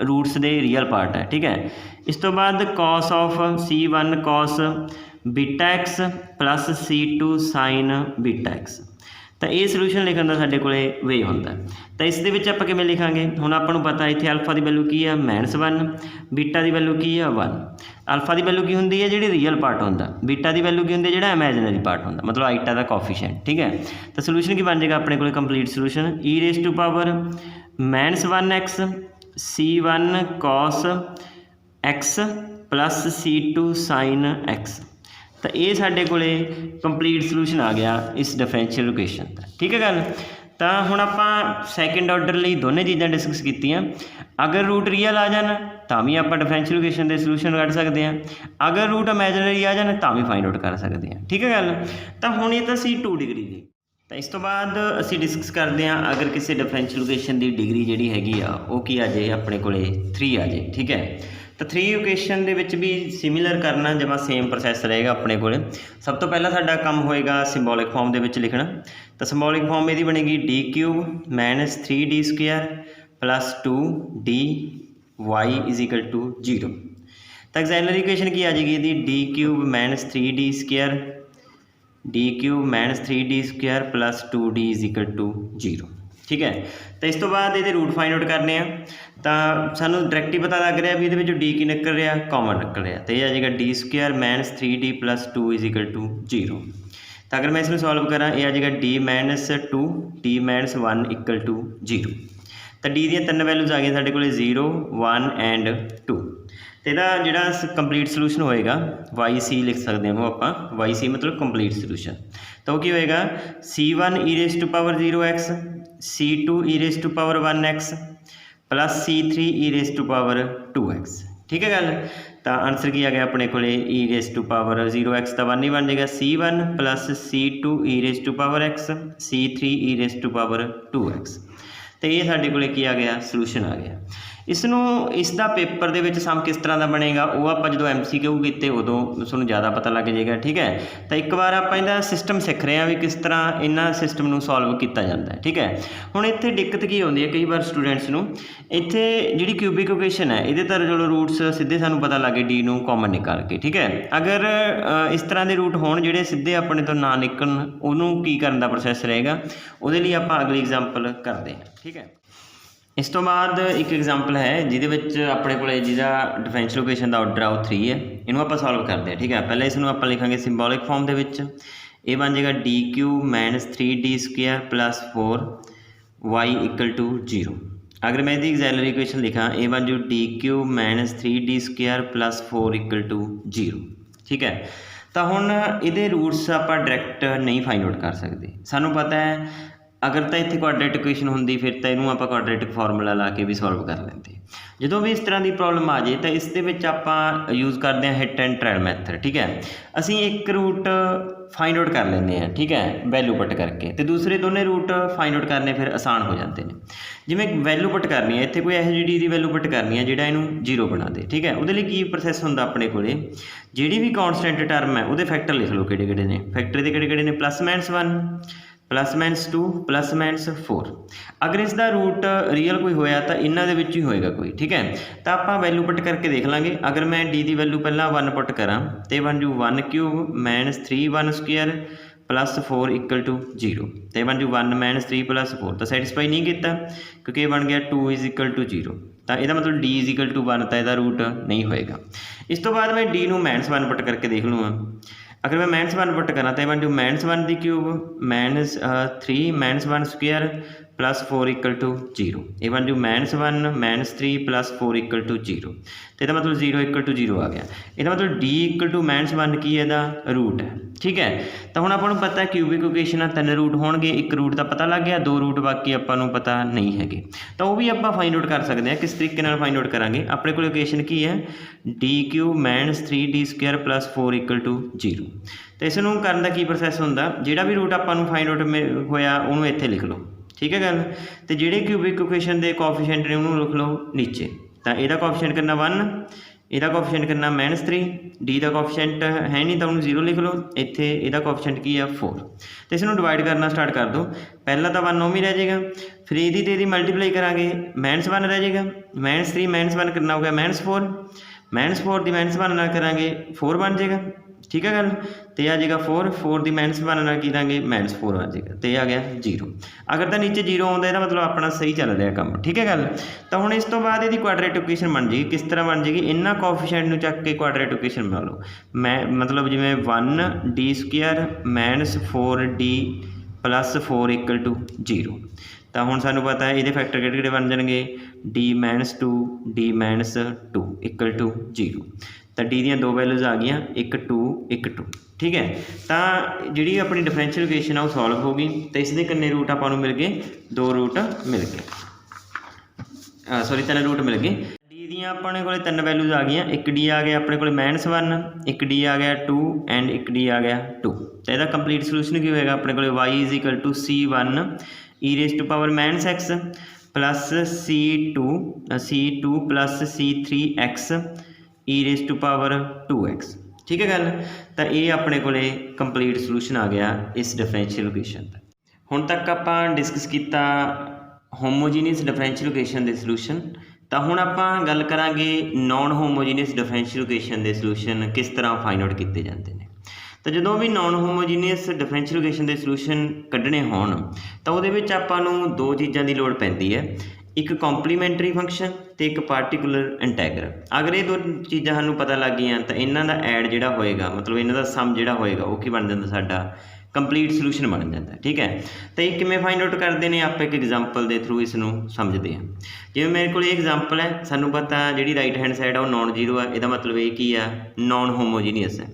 A: रूट्स दे रियल पार्ट है, ठीक है। इस तो बाद cos of C1 cos beta x plus C2 sin beta x। तो ये सोल्यूशन लिखने का साडे कोले वे होंदा। तो इस दे विच आपां किवें लिखांगे, हुण आपां नूं पता इत्थे अल्फा की वैल्यू की है -1, बीटा की वैल्यू की है 1। अल्फा की वैल्यू की होंदी है जिहड़ी रियल पार्ट होंदा, बीटा की वैल्यू की होंदी है जिहड़ा इमेजिनरी पार्ट होंदा, मतलब आइटा का कोफिशिएंट, ठीक है। तो सोल्यूशन की बन जाएगा अपने कोले complete solution e⁻−1x C1 cos x plus C2 sin x। तो ये साडे कोले कंप्लीट सोल्यूशन आ गया इस डिफरेंशियल इक्वेशन का, ठीक है गल। तो हुण आपां सैकेंड ऑर्डर लई दोनों चीज़ां डिस्कस कीतियां। अगर रूट रियल आ जान तां भी आपां डिफरेंशियल इक्वेशन के सोल्यूशन कढ सकते हैं, अगर रूट इमेजिनरी आ जान तां भी फाइंड आउट कर सकते हैं, ठीक है गल। तो हुण ये तो सी 2 डिग्री दी। तो इस तो बाद असीं डिस्कस करते हैं अगर किसी डिफरेंशियल इक्वेशन की डिग्री जिहड़ी हैगी आ वो की आ जाए अपने कोले 3 आ जाए, ठीक है। तो 3 इक्वेशन के भी सिमिलर करना जमा सेम प्रोसैस रहेगा अपने को। सब तो पहला साडा काम होएगा सिंबॉलिक फॉर्म के लिखना। तो सिंबॉलिक फॉर्म यदि बनेगी d³ - 3d² प्लस 2dy = 0। तो तो एक्सैलरी इक्वेशन की आ जाएगी यदि D cube minus 3d square D cube minus 3d square plus 2d is equal to 0। ठीक है, तो इस तो बाद ये रूट फाइंड आउट करने तो सानू डायरैक्ट ही पता लग रहा भी ये डी की निकल रहा कॉमन निकल रहा, तो यह आ जाएगा D square minus 3d plus 2 is equal to 0। तो अगर मैं इसमें सॉल्व करा यह आ जाएगा D minus 2 D minus 1 equal to 0। तो डी दी 3 वैल्यूज आ गई साढ़े को 0 1 एंड 2। तो यदा जो कंप्लीट सलूशन होएगा वाई सी लिख सकते हैं आप, वाई सी मतलब कंप्लीट सलूशन। तो वो होएगा C1 e raise to power 0x C2 e raise to power 1x plus C3 e raise to power 2x। ठीक है गल, तो आंसर की आ गया अपने को ई रेस टू पावर 0x तो 1 ही बन जाएगा C1 plus C2 e raise to power x C3 e raise to power 2x। तो ये साढ़े को आ गया सलूशन आ गया। इसका पेपर के सम किस तरह का बनेगा वो आप जो MCQ किए उदों सूँ ज़्यादा पता लग जाएगा। ठीक है, तो एक बार आप इनका सिस्टम सीख रहे हैं भी किस तरह इन्होंने सिस्टम को सॉल्व किया जाता है। ठीक है, हुण इत्थे दिक्कत की आती है कई बार स्टूडेंट्स को, इत्थे जी क्यूबिक इक्वेशन है ये तो चलो रूट्स सीधे सानू पता लगे डी नू कॉमन निकाल के। ठीक है, अगर इस तरह के रूट होण जिहड़े सीधे अपने तो ना निकलन उन्होंने की करने का प्रोसैस रहेगा, वो लिए आप अगली एग्जाम्पल करते हैं। ठीक है, इस तो बाद एक एग्जाम्पल है जिहदे विच अपने को जिहदा डिफरेंशियल इक्वेशन का ऑर्डर आ 3 है, इनू आप सॉल्व करते हैं। ठीक है, पहले इसनू आप लिखांगे सिंबॉलिक फॉर्म दे विच, ये बन जाएगा D cube minus 3d square plus 4y equal to 0। अगर मैं इसकी एक्सैलरी इक्वेशन लिखा ये बन जू D cube minus 3d square plus 4 equal to 0। ठीक है, तो हुण ये रूट्स आप डायरैक्ट नहीं फाइंड आउट कर सकते, सानू पता है अगर तो इतने क्वाड्रेटिक इक्वेशन होंगी फिर तो इनू आप क्वाड्रेटिक फॉर्मूला ला के भी सॉल्व कर लेंगे। जो भी इस तरह की प्रॉब्लम आ जाए तो इस आप यूज़ करते हैं हिट एंड ट्रायल मैथड। ठीक है, असी एक रूट फाइंड आउट कर लेंगे हैं। ठीक है, वैल्यू पुट करके, तो दूसरे दोनों रूट फाइंड आउट करने फिर आसान हो जाते हैं। जिमें वैल्यू पुट करनी है इतने कोई यह जी डी वैल्यू पुट करनी है जोड़ा इनू 0 बना दे। ठीक है, वो की प्रोसैस होंगे अपने को जी भी कॉन्सटेंट टर्म है वो फैक्टर लिख लो कि ने फैक्टर के कि ने plus minus 1 plus minus 2 plus minus 4। अगर इसका रूट रियल कोई होया तो इन्हों के ही होएगा कोई। ठीक है, तो आप वैल्यू पुट करके देख लाँगे। अगर मैं डी की वैल्यू पहला 1 पुट करा तो बन जू 1 cube minus 3 1 square plus 4 equal to 0, तो बन जू 1 माइनस 3 प्लस 4 तो सैटिस्फाई नहीं किया क्योंकि ये बन गया 2 इज इक्वल टू 0। तो यह मतलब डी इज इक्वल टू 1 तो यह रूट नहीं होएगा। इस तो बाद मैं डी माइनस 1 पुट करके देख लूँगा। अगर मैं माइनस 1 पुट करा तो बन जू माइनस 1 की cube minus 3 minus 1 square plus 4 equal to 0, ये बन जू minus 1 minus 3 plus 4 equal to 0, तो यह मतलब 0 इक्वल टू 0 आ गया। यह मतलब डी इक्वल टू माइनस 1 की यदा रूट है। ठीक है, तो हम आपको पता है क्यूबिक इक्वेशन है 3 रूट होंगे, एक रूट का पता लग गया, 2 रूट बाकी आपको पता नहीं है, तो वह भी आप फाइंड आउट कर सकते हैं। किस तरीके फाइंड आउट करांगे, अपने को इक्वेशन की है D cube minus 3d square plus 4 equal to 0। तो इसनों करने का की प्रोसैस होंदा, जिहड़ा भी रूट आपको फाइंड आउट होया उन्होंने इत्थे लिख लो। ठीक है गल, तो जिहड़े क्यूबिक इक्वेशन के कोएफिशिएंट ने उन्होंने लिख लो नीचे, तो यदा कोएफिशिएंट करना 1, यदा कोएफिशिएंट करना -3, डी का कोएफिशिएंट है नहीं तो उन्होंने 0 लिख लो, इत्थे यदा कोएफिशिएंट की है 4। तो इसनों डिवाइड करना स्टार्ट कर दो, पहला तो 1 ओम ही रह जाएगा, फिर यदी मल्टीप्लाई करांगे -1 रह जाएगा, -3 -1 करना हो गया -4, -4 की -1 ना करांगे 4 बन जाएगा। ठीक है गल, तो यह आ जाएगा 4 की -1 ना की देंगे -4 आ जाएगा, तो यह आ गया 0। अगर तो नीचे 0 आता है मतलब अपना सही चल रहा काम। ठीक है गल, तो हुण इस तो बाद यदि क्वाड्रेटिक इक्वेशन बन जाएगी, किस तरह बन जाएगी, इन्होंने कोएफिशिएंट में चक के क्वाड्रेटिक इक्वेशन बना लो। मैं मतलब जिमें 1d square minus 4d plus 4 equal to 0, तो हुण सानू पता है ये फैक्टर किहड़े बन जाएंगे, d -2 d -2 इक्वल टू 0, तो डी दी 2 वैल्यूज आ गई, 1 2 1 2। ठीक है, तो जी अपनी डिफरेंशियल इक्वेशन है वो सॉल्व होगी, तो इसके कितने रूट आपको मिल गए, 2 रूट मिल गए, सॉरी 3 रूट मिल गए। डी दी अपने को 3 वैल्यूज आ गई, एक डी आ गया अपने को -1, एक डी आ गया 2 एंड एक डी आ गया 2। तो यदा कंप्लीट सोल्यूशन की होएगा अपने को y is equal to C1 e raise to power -x plus C2 plus C3x e raise to power 2x। ठीक है गल, तो ये अपने को कंप्लीट सलूशन आ गया इस डिफरेंशियल इक्वेशन का। हुण तक आप डिस्कस किया होमोजीनियस डिफरेंशियल इक्वेशन के सलूशन ਤਾਂ ਹੁਣ ਆਪਾਂ ਗੱਲ ਕਰਾਂਗੇ ਨੋਨ ਹੋਮੋਜੀਨੀਅਸ ਡਿਫਰੈਂਸ਼ੀਅਲ ਇਕੁਏਸ਼ਨ ਦੇ ਸੋਲੂਸ਼ਨ ਕਿਸ ਤਰ੍ਹਾਂ ਫਾਈਂਡ ਆਊਟ ਕੀਤੇ ਜਾਂਦੇ ਨੇ। ਤਾਂ ਜਦੋਂ ਵੀ ਨੋਨ ਹੋਮੋਜੀਨੀਅਸ ਡਿਫਰੈਂਸ਼ੀਅਲ ਇਕੁਏਸ਼ਨ ਦੇ ਸੋਲੂਸ਼ਨ ਕੱਢਣੇ ਹੋਣ ਤਾਂ ਉਹਦੇ ਵਿੱਚ ਆਪਾਂ ਨੂੰ ਦੋ ਚੀਜ਼ਾਂ ਦੀ ਲੋੜ ਪੈਂਦੀ ਹੈ, ਇੱਕ ਕੰਪਲੀਮੈਂਟਰੀ ਫੰਕਸ਼ਨ ਤੇ ਇੱਕ ਪਾਰਟੀਕੂਲਰ ਇੰਟੈਗਰਲ। ਅਗਰ ਇਹ ਦੋ ਚੀਜ਼ਾਂ ਸਾਨੂੰ ਪਤਾ ਲੱਗ ਗਈਆਂ ਤਾਂ ਇਹਨਾਂ ਦਾ ਐਡ ਜਿਹੜਾ ਹੋਏਗਾ, ਮਤਲਬ ਇਹਨਾਂ ਦਾ ਸਮ ਜਿਹੜਾ ਹੋਏਗਾ ਉਹ ਕੀ ਬਣ ਜਾਂਦਾ, ਸਾਡਾ ਕੰਪਲੀਟ ਸੋਲੂਸ਼ਨ ਬਣ ਜਾਂਦਾ। ਠੀਕ ਹੈ, ਤਾਂ ਇਹ ਕਿਵੇਂ ਫਾਈਂਡ ਆਊਟ ਕਰਦੇ ਨੇ, ਆਪਾਂ ਇੱਕ ਐਗਜ਼ਾਮਪਲ ਦੇ ਥਰੂ ਇਸ ਨੂੰ ਸਮਝਦੇ ਹਾਂ। ਜਿਵੇਂ ਮੇਰੇ ਕੋਲ ਇਹ ਐਗਜ਼ਾਮਪਲ ਹੈ, ਸਾਨੂੰ ਪਤਾ ਜਿਹੜੀ ਰਾਈਟ ਹੈਂਡ ਸਾਈਡ ਆ ਉਹ ਨੋਨ ਜ਼ੀਰੋ ਆ, ਇਹਦਾ ਮਤਲਬ ਇਹ ਕੀ ਆ, ਨੋਨ ਹੋਮੋਜੀਨੀਅਸ ਹੈ।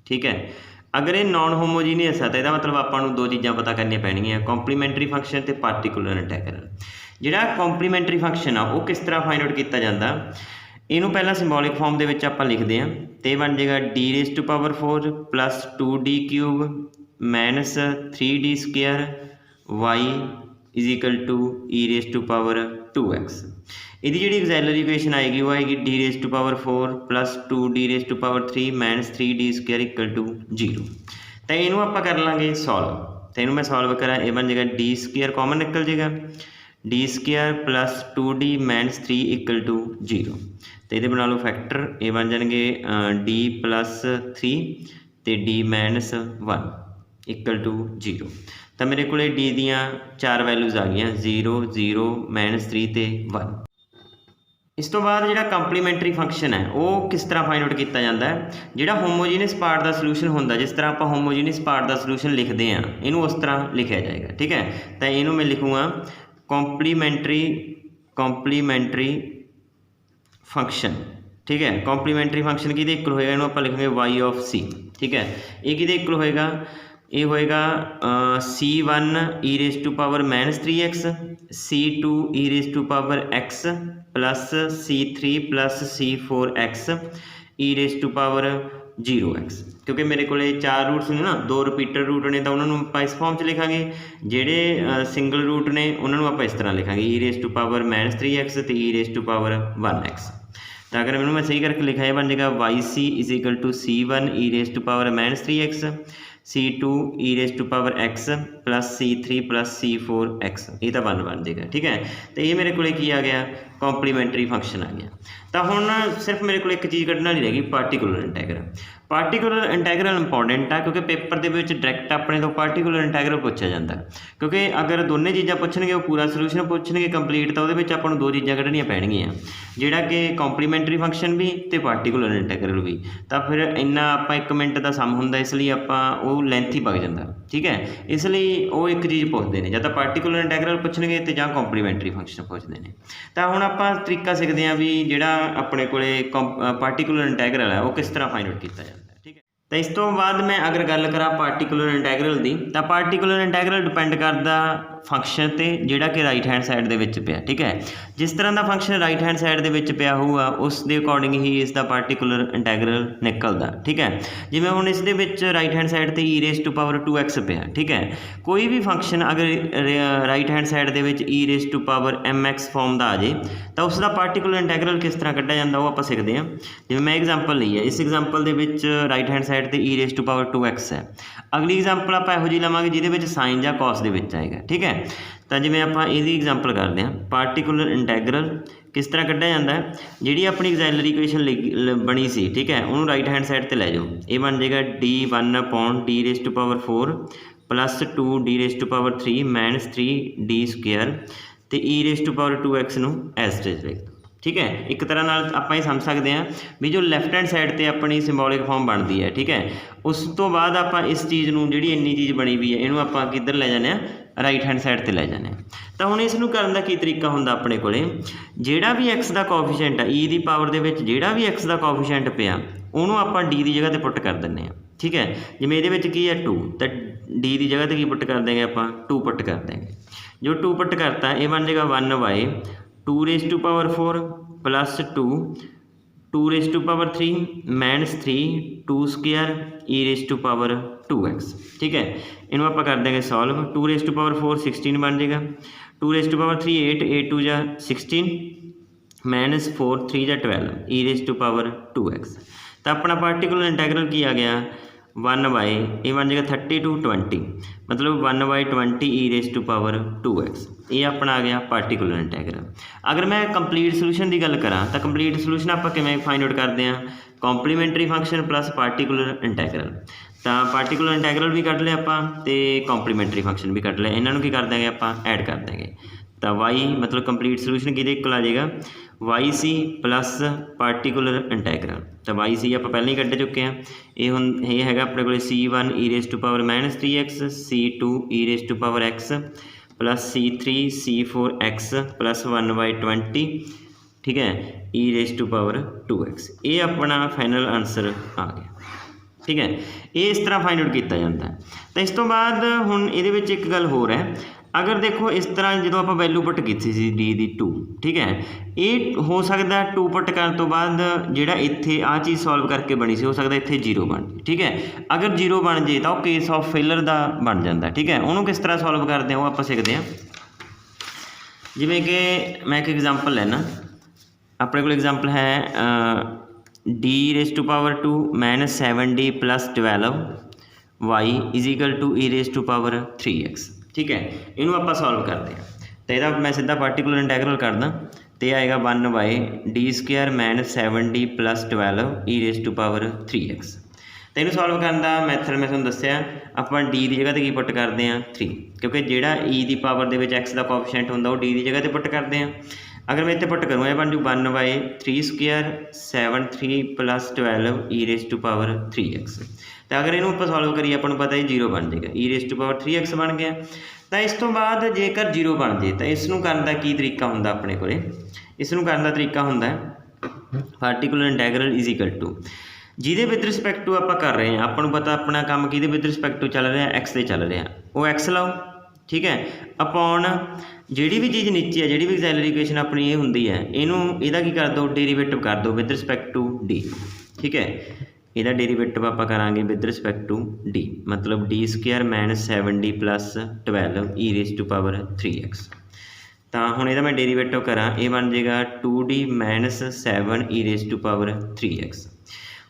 A: ਠੀਕ ਹੈ, ਅਗਰ ਇਹ ਨੋਨ ਹੋਮੋਜੀਨੀਅਸ ਆ ਤਾਂ ਇਹਦਾ ਮਤਲਬ ਆਪਾਂ ਨੂੰ ਦੋ ਚੀਜ਼ਾਂ ਪਤਾ ਕਰਨੀਆਂ ਪੈਣਗੀਆਂ, ਕੰਪਲੀਮੈਂਟਰੀ ਫੰਕਸ਼ਨ ਤੇ ਪਾਰਟੀਕੂਲਰ ਇੰਟੈਗਰਲ। ਜਿਹੜਾ ਕੰਪਲੀਮੈਂਟਰੀ ਫੰਕਸ਼ਨ ਆ ਉਹ ਕਿਸ ਤਰ੍ਹਾਂ ਫਾਈਂਡ ਆਊਟ ਕੀਤਾ ਜਾਂਦਾ, ਇਹਨੂੰ ਪਹਿਲਾਂ ਸਿੰਬੋਲਿਕ ਫਾਰਮ ਦੇ ਵਿੱਚ ਆਪਾਂ ਲਿਖਦੇ ਹਾਂ ਤੇ ਬਣ ਜਾਏਗਾ d⁴ plus 2d³ minus 3d square y is equal to e⁴ ਇਹਦੀ ਜਿਹੜੀ ਐਗਜ਼ੈਲਰੀ ਇਕੁਏਸ਼ਨ ਆਏਗੀ ਉਹ ਆਏਗੀ d⁴ plus 2d⁴ minus 3d square equal to 0। ਤਾਂ ਇਹਨੂੰ ਆਪਾਂ ਕਰ ਲਾਂਗੇ ਸੋਲਵ। ਤਾਂ ਇਹਨੂੰ ਮੈਂ ਸੋਲਵ ਕਰਾਂ, ਇਹ ਬਣ ਜਾਏਗਾ d ਸਕੁਅਰ ਕਾਮਨ ਨਿਕਲ ਜਾਏਗਾ, d square plus 2d minus 3 equal to 0। ਅਤੇ ਇਹਦੇ ਬਣਾ ਲਓ ਫੈਕਟਰ, ਇਹ ਬਣ ਜਾਣਗੇ d ਪਲੱਸ 3 ਅਤੇ d ਮਾਈਨਸ 1 ਇਕੁਅਲ ਟੂ 0। ਤਾਂ ਮੇਰੇ ਕੋਲ d ਦੀਆਂ ਚਾਰ ਵੈਲਿਊਜ਼ ਆ ਗਈਆਂ, 0 0 ਮਾਈਨਸ 3 ਅਤੇ 1। ਇਸ ਤੋਂ ਬਾਅਦ ਜਿਹੜਾ ਕੰਪਲੀਮੈਂਟਰੀ ਫੰਕਸ਼ਨ ਹੈ ਉਹ ਕਿਸ ਤਰ੍ਹਾਂ ਫਾਈਂਡ ਆਊਟ ਕੀਤਾ ਜਾਂਦਾ ਹੈ। ਜਿਹੜਾ ਹੋਮੋਜੀਨੀਅਸ ਪਾਰਟ ਦਾ ਸੋਲੂਸ਼ਨ ਹੁੰਦਾ, ਜਿਸ ਤਰ੍ਹਾਂ ਆਪਾਂ ਹੋਮੋਜੀਨੀਅਸ ਪਾਰਟ ਦਾ ਸੋਲੂਸ਼ਨ ਲਿਖਦੇ ਹਾਂ, ਇਹਨੂੰ ਉਸ ਤਰ੍ਹਾਂ ਲਿਖਿਆ ਜਾਏਗਾ। ਠੀਕ ਹੈ, ਤਾਂ ਇਹਨੂੰ ਮੈਂ ਲਿਖੂੰਗਾ ਕੰਪਲੀਮੈਂਟਰੀ ਫੰਕਸ਼ਨ। ਠੀਕ ਹੈ, ਕੰਪਲੀਮੈਂਟਰੀ ਫੰਕਸ਼ਨ ਕਿਹਦੇ ਇਕੁਅਲ ਹੋਏਗਾ, ਇਹਨੂੰ ਆਪਾਂ ਲਿਖਾਂਗੇ y ਆਫ c। ਠੀਕ ਹੈ, ਇਹ ਕਿਹਦੇ ਇਕੁਅਲ ਹੋਏਗਾ, ਇਹ ਹੋਏਗਾ c1 e⁻³ minus 3x, c2 e⁻x plus c3 plus c4x e⁻0x। ਕਿਉਂਕਿ ਮੇਰੇ ਕੋਲ ਚਾਰ ਰੂਟਸ ਨੇ ਨਾ, ਦੋ ਰਿਪੀਟਡ ਰੂਟ ਨੇ, ਤਾਂ ਉਹਨਾਂ ਨੂੰ ਆਪਾਂ ਇਸ ਫਾਰਮ 'ਚ ਲਿਖਾਂਗੇ। ਜਿਹੜੇ ਸਿੰਗਲ ਰੂਟ ਨੇ ਉਹਨਾਂ ਨੂੰ ਆਪਾਂ ਇਸ ਤਰ੍ਹਾਂ ਲਿਖਾਂਗੇ, e⁻³ ਮਾਈਨਸ 3x ਅਤੇ e⁻1x। ਤਾਂ ਅਗਰ ਮੈਨੂੰ ਮੈਂ ਸਹੀ ਕਰਕੇ ਲਿਖਿਆ, ਇਹ ਬਣ ਜਾਏਗਾ yc is equal to c1 e⁻³ minus 3x, c2 e⁻x plus c3 plus c4x। ਇਹ ਤਾਂ ਬਣ ਜਾਏਗਾ। ਠੀਕ ਹੈ, ਅਤੇ ਇਹ ਮੇਰੇ ਕੋਲ ਕੀ ਆ ਗਿਆ, ਕੰਪਲੀਮੈਂਟਰੀ ਫੰਕਸ਼ਨ ਆ ਗਿਆ। ਤਾਂ ਹੁਣ ਸਿਰਫ ਮੇਰੇ ਕੋਲ ਇੱਕ ਚੀਜ਼ ਕੱਢਣ ਵਾਲੀ ਰਹਿ ਗਈ, particular integral. Particular integral important ਆ ਕਿਉਂਕਿ ਪੇਪਰ ਦੇ ਵਿੱਚ ਡਾਇਰੈਕਟ ਆਪਣੇ ਤੋਂ ਪਾਰਟੀਕੂਲਰ ਇੰਟੈਗਰਲ ਪੁੱਛਿਆ ਜਾਂਦਾ। ਕਿਉਂਕਿ ਅਗਰ ਦੋਨੇ ਚੀਜ਼ਾਂ ਪੁੱਛਣਗੇ, ਉਹ ਪੂਰਾ ਸੋਲੂਸ਼ਨ ਪੁੱਛਣਗੇ ਕੰਪਲੀਟ, ਤਾਂ ਉਹਦੇ ਵਿੱਚ ਆਪਾਂ ਨੂੰ ਦੋ ਚੀਜ਼ਾਂ ਕੱਢਣੀਆਂ ਪੈਣਗੀਆਂ, ਜਿਹੜਾ ਕਿ ਕੰਪਲੀਮੈਂਟਰੀ ਫੰਕਸ਼ਨ ਵੀ ਅਤੇ ਪਾਰਟੀਕੂਲਰ ਇੰਟੈਗਰਲ ਵੀ। ਤਾਂ ਫਿਰ ਇੰਨਾ ਆਪਾਂ 1 ਮਿੰਟ ਦਾ ਸਮ ਹੁੰਦਾ, ਇਸ ਲਈ ਆਪਾਂ ਉਹ ਲੈਂਥ ਹੀ ਵਗ ਜਾਂਦਾ। ਠੀਕ ਹੈ, ਇਸ ਲਈ ਉਹ ਇੱਕ ਚੀਜ਼ ਪੁੱਛਦੇ ਨੇ, ਜਾਂ ਤਾਂ ਪਾਰਟੀਕੂਲਰ ਇੰਟੈਗਰਲ ਪੁੱਛਣਗੇ ਅਤੇ ਜਾਂ ਕੰਪਲੀਮੈਂਟਰੀ ਫੰਕਸ਼ਨ ਪੁੱਛਦੇ ਨੇ। ਤਾਂ ਹੁਣ ਆਪਾਂ ਤਰੀਕਾ ਸਿੱਖਦੇ ਹਾਂ ਵੀ ਜਿਹੜਾ ਆਪਣੇ ਕੋਲੇ ਪਾਰਟੀਕੂਲਰ ਇੰਟੈਗਰਲ ਹੈ ਉਹ ਕਿਸ ਤਰ੍ਹਾਂ ਫਾਈਂਡ ਆਊਟ ਕੀਤਾ ਜਾਂਦਾ। ਠੀਕ ਹੈ, ਤਾਂ ਇਸ ਤੋਂ ਬਾਅਦ ਮੈਂ ਅਗਰ ਗੱਲ ਕਰਾਂ ਪਾਰਟੀਕੂਲਰ ਇੰਟੈਗਰਲ ਦੀ, ਤਾਂ ਪਾਰਟੀਕੂਲਰ ਇੰਟੈਗਰਲ ਡਿਪੈਂਡ ਕਰਦਾ ਫੰਕਸ਼ਨ 'ਤੇ ਜਿਹੜਾ ਕਿ ਰਾਈਟ ਹੈਂਡ ਸਾਈਡ ਦੇ ਵਿੱਚ ਪਿਆ। ਠੀਕ ਹੈ, ਜਿਸ ਤਰ੍ਹਾਂ ਦਾ ਫੰਕਸ਼ਨ ਰਾਈਟ ਹੈਂਡ ਸਾਈਡ ਦੇ ਵਿੱਚ ਪਿਆ ਹੋਊਗਾ ਉਸ ਦੇ ਅਕੋਰਡਿੰਗ ਹੀ ਇਸ ਦਾ ਪਾਰਟੀਕੂਲਰ ਇੰਟੈਗਰਲ ਨਿਕਲਦਾ। ਠੀਕ ਹੈ, ਜਿਵੇਂ ਹੁਣ ਇਸ ਦੇ ਵਿੱਚ ਰਾਈਟ ਹੈਂਡ ਸਾਈਡ 'ਤੇ e⁻² ਪਿਆ। ਠੀਕ ਹੈ, ਕੋਈ ਵੀ ਫੰਕਸ਼ਨ ਅਗਰ ਰਾਈਟ ਹੈਂਡ ਸਾਈਡ ਦੇ ਵਿੱਚ e⁻mx ਫਾਰਮ ਦਾ ਆ ਜੇ ਤਾਂ ਉਸ ਦਾ ਪਾਰਟੀਕੂਲਰ ਇੰਟੈਗਰਲ ਕਿਸ ਤਰ੍ਹਾਂ ਕੱਢਿਆ ਜਾਂਦਾ ਉਹ ਆਪਾਂ ਸਿੱਖਦੇ ਹਾਂ। ਜਿਵੇਂ ਮੈਂ ਐਗਜ਼ਾਮਪਲ ਲਈ ਹੈ, ਇਸ ਐਗਜ਼ਾਮਪਲ ਦੇ ਵਿੱਚ ਰਾਈਟ ਹੈਂਡ ਸਾਈਡ 'ਤੇ e⁻² ਹੈ। ਅਗਲੀ ਐਗਜ਼ਾਮਪਲ ਆਪਾਂ ਇਹੋ ਜਿਹੀ ਲਵਾਂਗੇ ਜਿਹਦੇ ਵਿੱਚ ਸਾਈਨ ਜਾਂ ਕੋਸ ਦੇ ਵਿੱਚ ਆਏਗਾ। ਠੀਕ ਹੈ, ਤਾਂ ਜਿਵੇਂ ਆਪਾਂ ਇਹਦੀ ਐਗਜ਼ਾਮਪਲ ਕਰਦੇ ਹਾਂ, ਪਾਰਟੀਕੂਲਰ ਇੰਟੈਗਰਲ ਕਿਸ ਤਰ੍ਹਾਂ ਕੱਢਿਆ ਜਾਂਦਾ ਹੈ। ਜਿਹੜੀ ਆਪਣੀ ਐਗਜ਼ੈਲਰੀ ਇਕੁਏਸ਼ਨ ਬਣੀ ਸੀ, ਠੀਕ ਹੈ, ਉਹਨੂੰ ਰਾਈਟ ਹੈਂਡ ਸਾਈਡ 'ਤੇ ਲੈ ਜਾਓ। ਇਹ ਬਣ ਜਾਏਗਾ d1/d⁴ plus 2d⁻³ minus 3d square ਅਤੇ e⁻² ਨੂੰ ਐਜ਼ ਇਟ ਇਜ਼ ਲਿਖ ਦਿਓ। ਠੀਕ ਹੈ, ਇੱਕ ਤਰ੍ਹਾਂ ਨਾਲ ਆਪਾਂ ਇਹ ਸਮਝ ਸਕਦੇ ਹਾਂ ਵੀ ਜੋ ਲੈਫਟ ਹੈਂਡ ਸਾਈਡ 'ਤੇ ਆਪਣੀ ਸਿੰਬੋਲਿਕ ਫਾਰਮ ਬਣਦੀ ਹੈ। ਠੀਕ ਹੈ, ਉਸ ਤੋਂ ਬਾਅਦ ਆਪਾਂ ਇਸ ਚੀਜ਼ ਨੂੰ, ਜਿਹੜੀ ਇੰਨੀ ਚੀਜ਼ ਬਣੀ ਵੀ ਹੈ, ਇਹਨੂੰ ਆਪਾਂ ਕਿੱਧਰ ਲੈ ਜਾਂਦੇ ਹਾਂ, ਰਾਈਟ ਹੈਂਡ ਸਾਈਡ 'ਤੇ ਲੈ ਜਾਂਦੇ ਹਾਂ। ਤਾਂ ਹੁਣ ਇਸ ਨੂੰ ਕਰਨ ਦਾ ਕੀ ਤਰੀਕਾ ਹੁੰਦਾ, ਆਪਣੇ ਕੋਲ ਜਿਹੜਾ ਵੀ ਐਕਸ ਦਾ ਕੋਐਫੀਸ਼ੀਐਂਟ ਆ, e ਦੀ ਪਾਵਰ ਦੇ ਵਿੱਚ ਜਿਹੜਾ ਵੀ ਐਕਸ ਦਾ ਕੋਐਫੀਸ਼ੀਐਂਟ ਪਿਆ ਉਹਨੂੰ ਆਪਾਂ d ਦੀ ਜਗ੍ਹਾ 'ਤੇ ਪੁੱਟ ਕਰ ਦਿੰਦੇ ਹਾਂ। ਠੀਕ ਹੈ, ਜਿਵੇਂ ਇਹਦੇ ਵਿੱਚ ਕੀ ਹੈ 2, ਤਾਂ d ਦੀ ਜਗ੍ਹਾ 'ਤੇ ਕੀ ਪੁੱਟ ਕਰ ਦੇਂਗੇ ਆਪਾਂ, 2 ਪੁੱਟ ਕਰ ਦੇਂਗੇ। ਜੋ 2 ਪੁੱਟ ਕਰਤਾ ਇਹ ਬਣ ਜਾਏਗਾ 1/2⁴ ਪਲੱਸ 2 2⁻³ ਮਾਈਨਸ 3 2 ਸਕੁਅਰ e⁻²x। ਠੀਕ ਹੈ, ਇਹਨੂੰ ਆਪਾਂ ਕਰ ਦੇਂਗੇ ਸੋਲਵ। 2⁻4 16 ਬਣ ਜਾਏਗਾ, 2⁻3 8 8 2 ਜਾਂ 16 ਮਾਈਨਸ 4 3 ਜਾਂ 12 e⁻²x। ਤਾਂ ਆਪਣਾ ਪਾਰਟੀਕੂਲਰ ਇੰਟੈਗਰਲ ਕੀ ਆ ਗਿਆ, 1 बाई ये बन जाएगा 30/20 मतलब 1/20 e⁻²x ये अपना आ गया पार्टिकुलर इंटैगरल। अगर मैं कंप्लीट सोल्यूशन की गल करा तो कंप्लीट सोल्यूशन आप किवें फाइंड आउट करते हैं कॉम्पलीमेंटरी फंक्शन प्लस पार्टिकुलर इंटैगरल। तो पार्टिकुलर इंटैगरल भी कढ़ लिया आप तो कॉम्पलीमेंटरी फंक्शन भी कढ़ लिया इन्हों की कर देंगे आप ऐड कर देंगे। तो वाई मतलब कंप्लीट सोल्यूशन कि इक्वल आ जाएगा वाई सी प्लस पार्टिकुलर इंटैगरल। तो वाई सी आप पहले ही कढ़ चुके हैं ये हुण ये है अपने को C1 e⁻³ C2 e⁻x plus C3 C4x plus 1/20 ठीक है e⁻²x ये अपना फाइनल आंसर आ गया। ठीक है ये इस तरह फाइंड आउट किया जाता है। तो इस तो बाद हुण इहदे विच एक गल होर है अगर देखो इस तरह जो आप वैल्यू पुट की सी डी की 2 ठीक है ये हो सकता 2 पुट करने तो बाद जोड़ा इत्थे आ चीज़ सॉल्व करके बनी सी हो सकता इत्थे 0 बन जाए। ठीक है अगर 0 बन जाए तो केस ऑफ फेलर का बन जाता। ठीक है उन्होंने किस तरह सॉल्व करते हैं वो आप सीखते हैं। जिमें कि मैं एक एग्जाम्पल लेना अपने को एग्जाम्पल है d⁻² - 7d + 12y = e⁻³ ठीक है इनू आप सॉल्व करते हैं। तो यदा मैं सीधा पार्टिकुलर इंटैगरल करदा तो आएगा 1/d² - 7d + 12 e⁻³x। तो इनू सॉल्व करने का मैथड मैं तुहानूं दस्सिया आपां डी की जगह तो की पुट करते हैं 3 क्योंकि जोड़ा ई की पावर के एक्स का कोएफिशिएंट होंदा वो डी की जगह तो पुट करते हैं। अगर मैं इतने पुट करूँ ये बन जू 1/3² 7 3 + 12 e⁻³x। तो अगर इनू आप सॉल्व करिए आपको पता है 0 बन जाएगा e⁻³ बन गया। तो इस तो बाद जेकर 0 बन जाए तो इसनों करने का की तरीका होंदा अपने को इसनों करने का तरीका होंदा पार्टिकुलर इंटैगरल = जिहदे विद रिस्पैक्ट टू आप कर रहे हैं आपको पता अपना काम कि विद रिस्पैक्ट टू चल रहा एक्स से चल रहा वो एक्स लाओ। ठीक है अपॉन जिहड़ी भी चीज़ नीचे है जिहड़ी भी एक्सैलरी इक्वेशन अपनी ये होंदी है इनू इहदा की कर दो डेरीवेटिव कर दो विद रिस्पैक्ट टू डी। ठीक है इहदा डेरीवेटिव आप करांगे विद रिस्पैक्ट टू डी मतलब d² - 7d + 12 e⁻³x। तो हुण इहदा मैं डेरीवेटिव करा ये बन जाएगा 2d - 7 e⁻³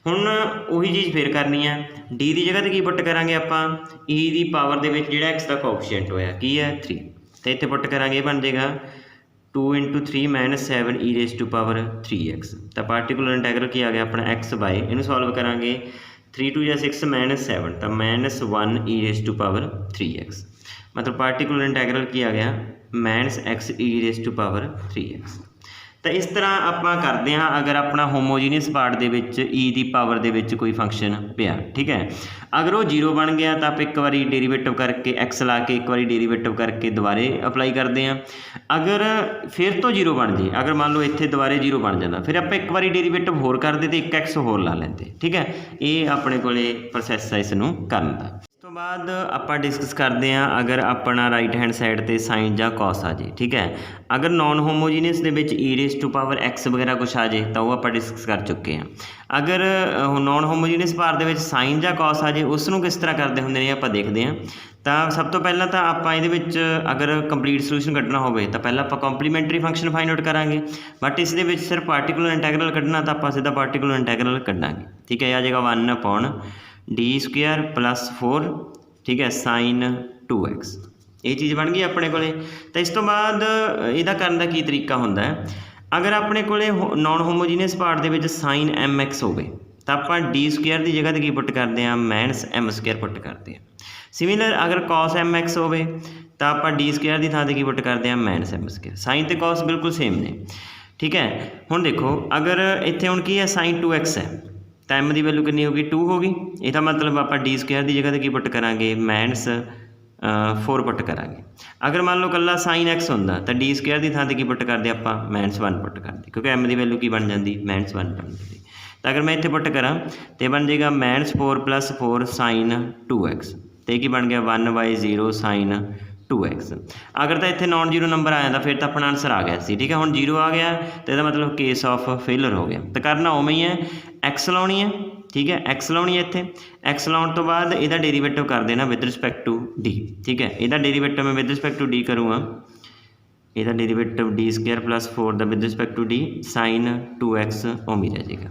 A: हुण उही चीज़ फिर करनी है डी की जगह तो की पुट करांगे आप ई की पावर के जोड़ा एक्स का कोएफिशिएंट होया की है 3 तो इत्थे पुट करांगे बन जाएगा 2 × 3 - 7 e⁻³x। तो पार्टिकुलर इंटैगरल की आ गया अपना x बाय इनू सॉल्व करांगे 3 2 6 - 7 तो -1 e⁻³ मतलब पार्टिकुलर इंटैगरल की आ गया -x e⁻³x। तो इस तरह आप करते हैं अगर अपना होमोजीनियस पार्ट के ई की पावर के कोई फंक्शन पिया। ठीक है अगर वो 0 बन गया तो आप एक बार डेरीवेटिव करके एक्स ला के एक बार डेरीवेटिव करके दोबारे अप्लाई करते हैं। अगर फिर तो 0 बन जाए अगर मान लो इतने दोबारे 0 बन जाता फिर आप एक बार डेरीवेटिव होर करते तो 1x होर ला लेंगे। ठीक है ये अपने को प्रोसैस है इसनों करने का। तो बाद आप डिस्कस करते हैं अगर अपना राइट हैंड साइड ते साइन या कॉस आ जाए। ठीक है अगर नॉन होमोजीनियस के e⁻x वगैरह कुछ आ जाए तो वो आप डिस्कस कर चुके हैं। अगर नॉन होमोजीनियस पार्ट के साइन या कॉस आ जाए उसनों किस तरह करते होंगे आप देखते हैं। तो सब तो पहला तो आप अगर कंप्लीट सोल्यूशन कढ़ना हो तो पहला आप कॉम्पलीमेंटरी फंक्शन फाइंड आउट करांगे बट इस सिर्फ पार्टिकुलर इंटैगरल कढ़ना तो आप सीधा पार्टिकुलर इंटैगरल कढ़ांगे। ठीक है आ जाएगा 1/d² + 4 ठीक है sin 2x ये चीज़ बन गई अपने को। तो इस तो बाद इहदा करने का की तरीका होंदा है अगर अपने को नॉन होमोजीनियस पार्ट के sin mx हो तो आप d² की जगह तो की पुट करते हैं -m² पुट करते हैं। सिमिलर अगर cos mx हो तो आप d² की थां की पुट करते हैं -m²। साइन तो cos बिल्कुल सेम ने। ठीक है हुण देखो अगर इत्थे हुण की है sin 2x है तो m की वैल्यू कितनी होगी 2 होगी इसका मतलब आप d² की जगह तो की पुट करांगे -4 पुट करांगे। अगर मान लो कला sin x होंदा तो d² की थां की पुट करते आप -1 पुट करते क्योंकि m की वैल्यू की बन जाती -1 बन जाती। तो अगर मैं इत्थे पुट करा तो बन जाएगा -4 + 4 sin 2x तो ये बन गया 1/0 sin 2x। अगर तो इतने नॉन जीरो नंबर आ जाता फिर तो अपना आंसर आ गया सी। ठीक है हुण 0 आ गया तो यह मतलब केस ऑफ फेलर हो गया। तो करना उवें ही है एक्स लाउनी है। ठीक है एक्स लाउनी है इत्थे एक्स लाउन तो बाद यदा डेरीवेटिव कर देना विद रिस्पैक्ट टू डी। ठीक है यदा डेरीवेटिव मैं विद रिस्पैक्ट टू डी करूँगा यदा derivative d² + 4 the with respect to D sin 2x ओम ही रह जाएगा।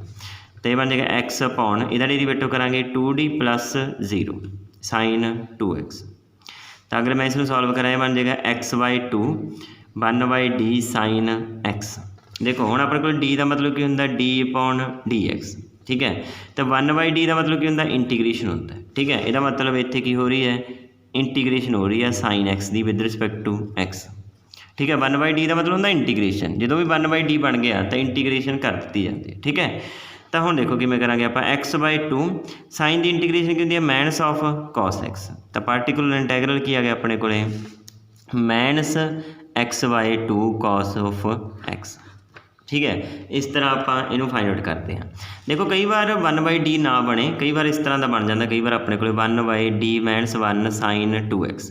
A: तो यह बन जाएगा एक्स अपॉन इहदा डेरीवेटिव करांगे 2d प्लस 0 साइन 2x। तो अगर मैं इसमें सॉल्व करा बन जाएगा x/2 1/d साइन x। देखो हुण अपने को d का मतलब की होंदा d अपॉन dx, ठीक है। तो 1/d का मतलब की होंदा इंटीग्रेशन होंदा है, ठीक है। इसका मतलब इत्थे की हो रही है इंटीग्रेशन हो रही है साइन एक्स की विद रिस्पैक्ट टू एक्स, ठीक है। 1/d का मतलब होंदा इंटीग्रेशन, जो भी 1/d बन गया तो इंटीग्रेशन कर दी जाती है, ठीक है। तो हुण देखो किवें करांगे आपां x/2 साइन की इंटीग्रेशन की होंदी है माइनस ऑफ कॉस एक्स। तो पार्टिकुलर इंटैगरल की आ गया अपने कोले minus x/2 cos of x, ठीक है। इस तरह आप इनू फाइंड आउट करते हैं। देखो कई बार 1/d ना बने, कई बार इस तरह का बन जाता, कई बार अपने को 1/d माइनस 1 साइन 2x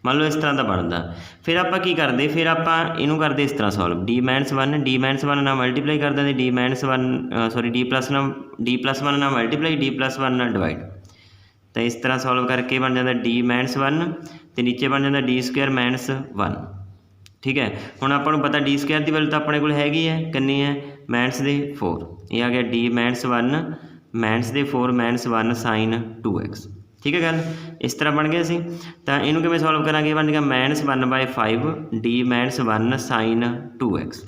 A: मान लो इस तरह का बनता। फिर आप की करते, फिर आप इनू करते इस तरह सॉल्व d माइनस 1 ना मल्टीप्लाई कर देंगे d minus 1 sorry d plus 1 ना मल्टीप्लाई d प्लस 1 ना डिवाइड। तो इस तरह सॉल्व करके बन जाता d माइनस 1 तो नीचे बन जाता d स्क्वायर माइनस 1, ठीक है। हुण आपां नूं पता डी स्क्वायर की वैल्यू तो अपने को हैगी है, कितनी है माइनस दे 4, ये आ गया d माइनस 1 माइनस दे 4 माइनस 1 साइन 2x, ठीक है। गल इस तरह बन गया सी। तो इनू किवें सॉल्व करांगे, बन गया minus 1/5 d minus 1 sign 2x।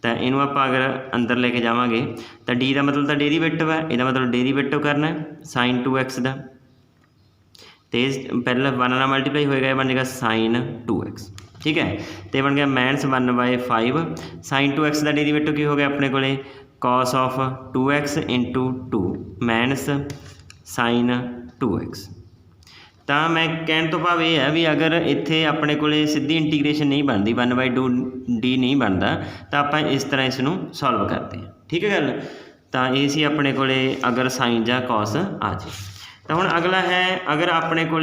A: तो इनू आप अगर अंदर लेके जावांगे तो d का मतलब तो डेरीवेटिव है, इसका मतलब डेरीवेटिव करना है साइन 2x का। तो पहले 1 ना मल्टीप्लाई होएगा, बन जाएगा साइन 2x, ठीक है। तो बन गया माइनस 1/5 साइन 2x का डेरीवेटिव की हो गया अपने को cos of 2x into 2 minus sine 2x। तो मैं कहने तो भाव यह है भी अगर इत्थे अपने को सीधी इंटीग्रेशन नहीं बनती 1/2d नहीं बनता तो आप इस तरह इसनों सॉल्व करते हैं, ठीक है गल। तो ये सी अपने को अगर साइन या कॉस आ जाए। तो हुण अगला है अगर अपने को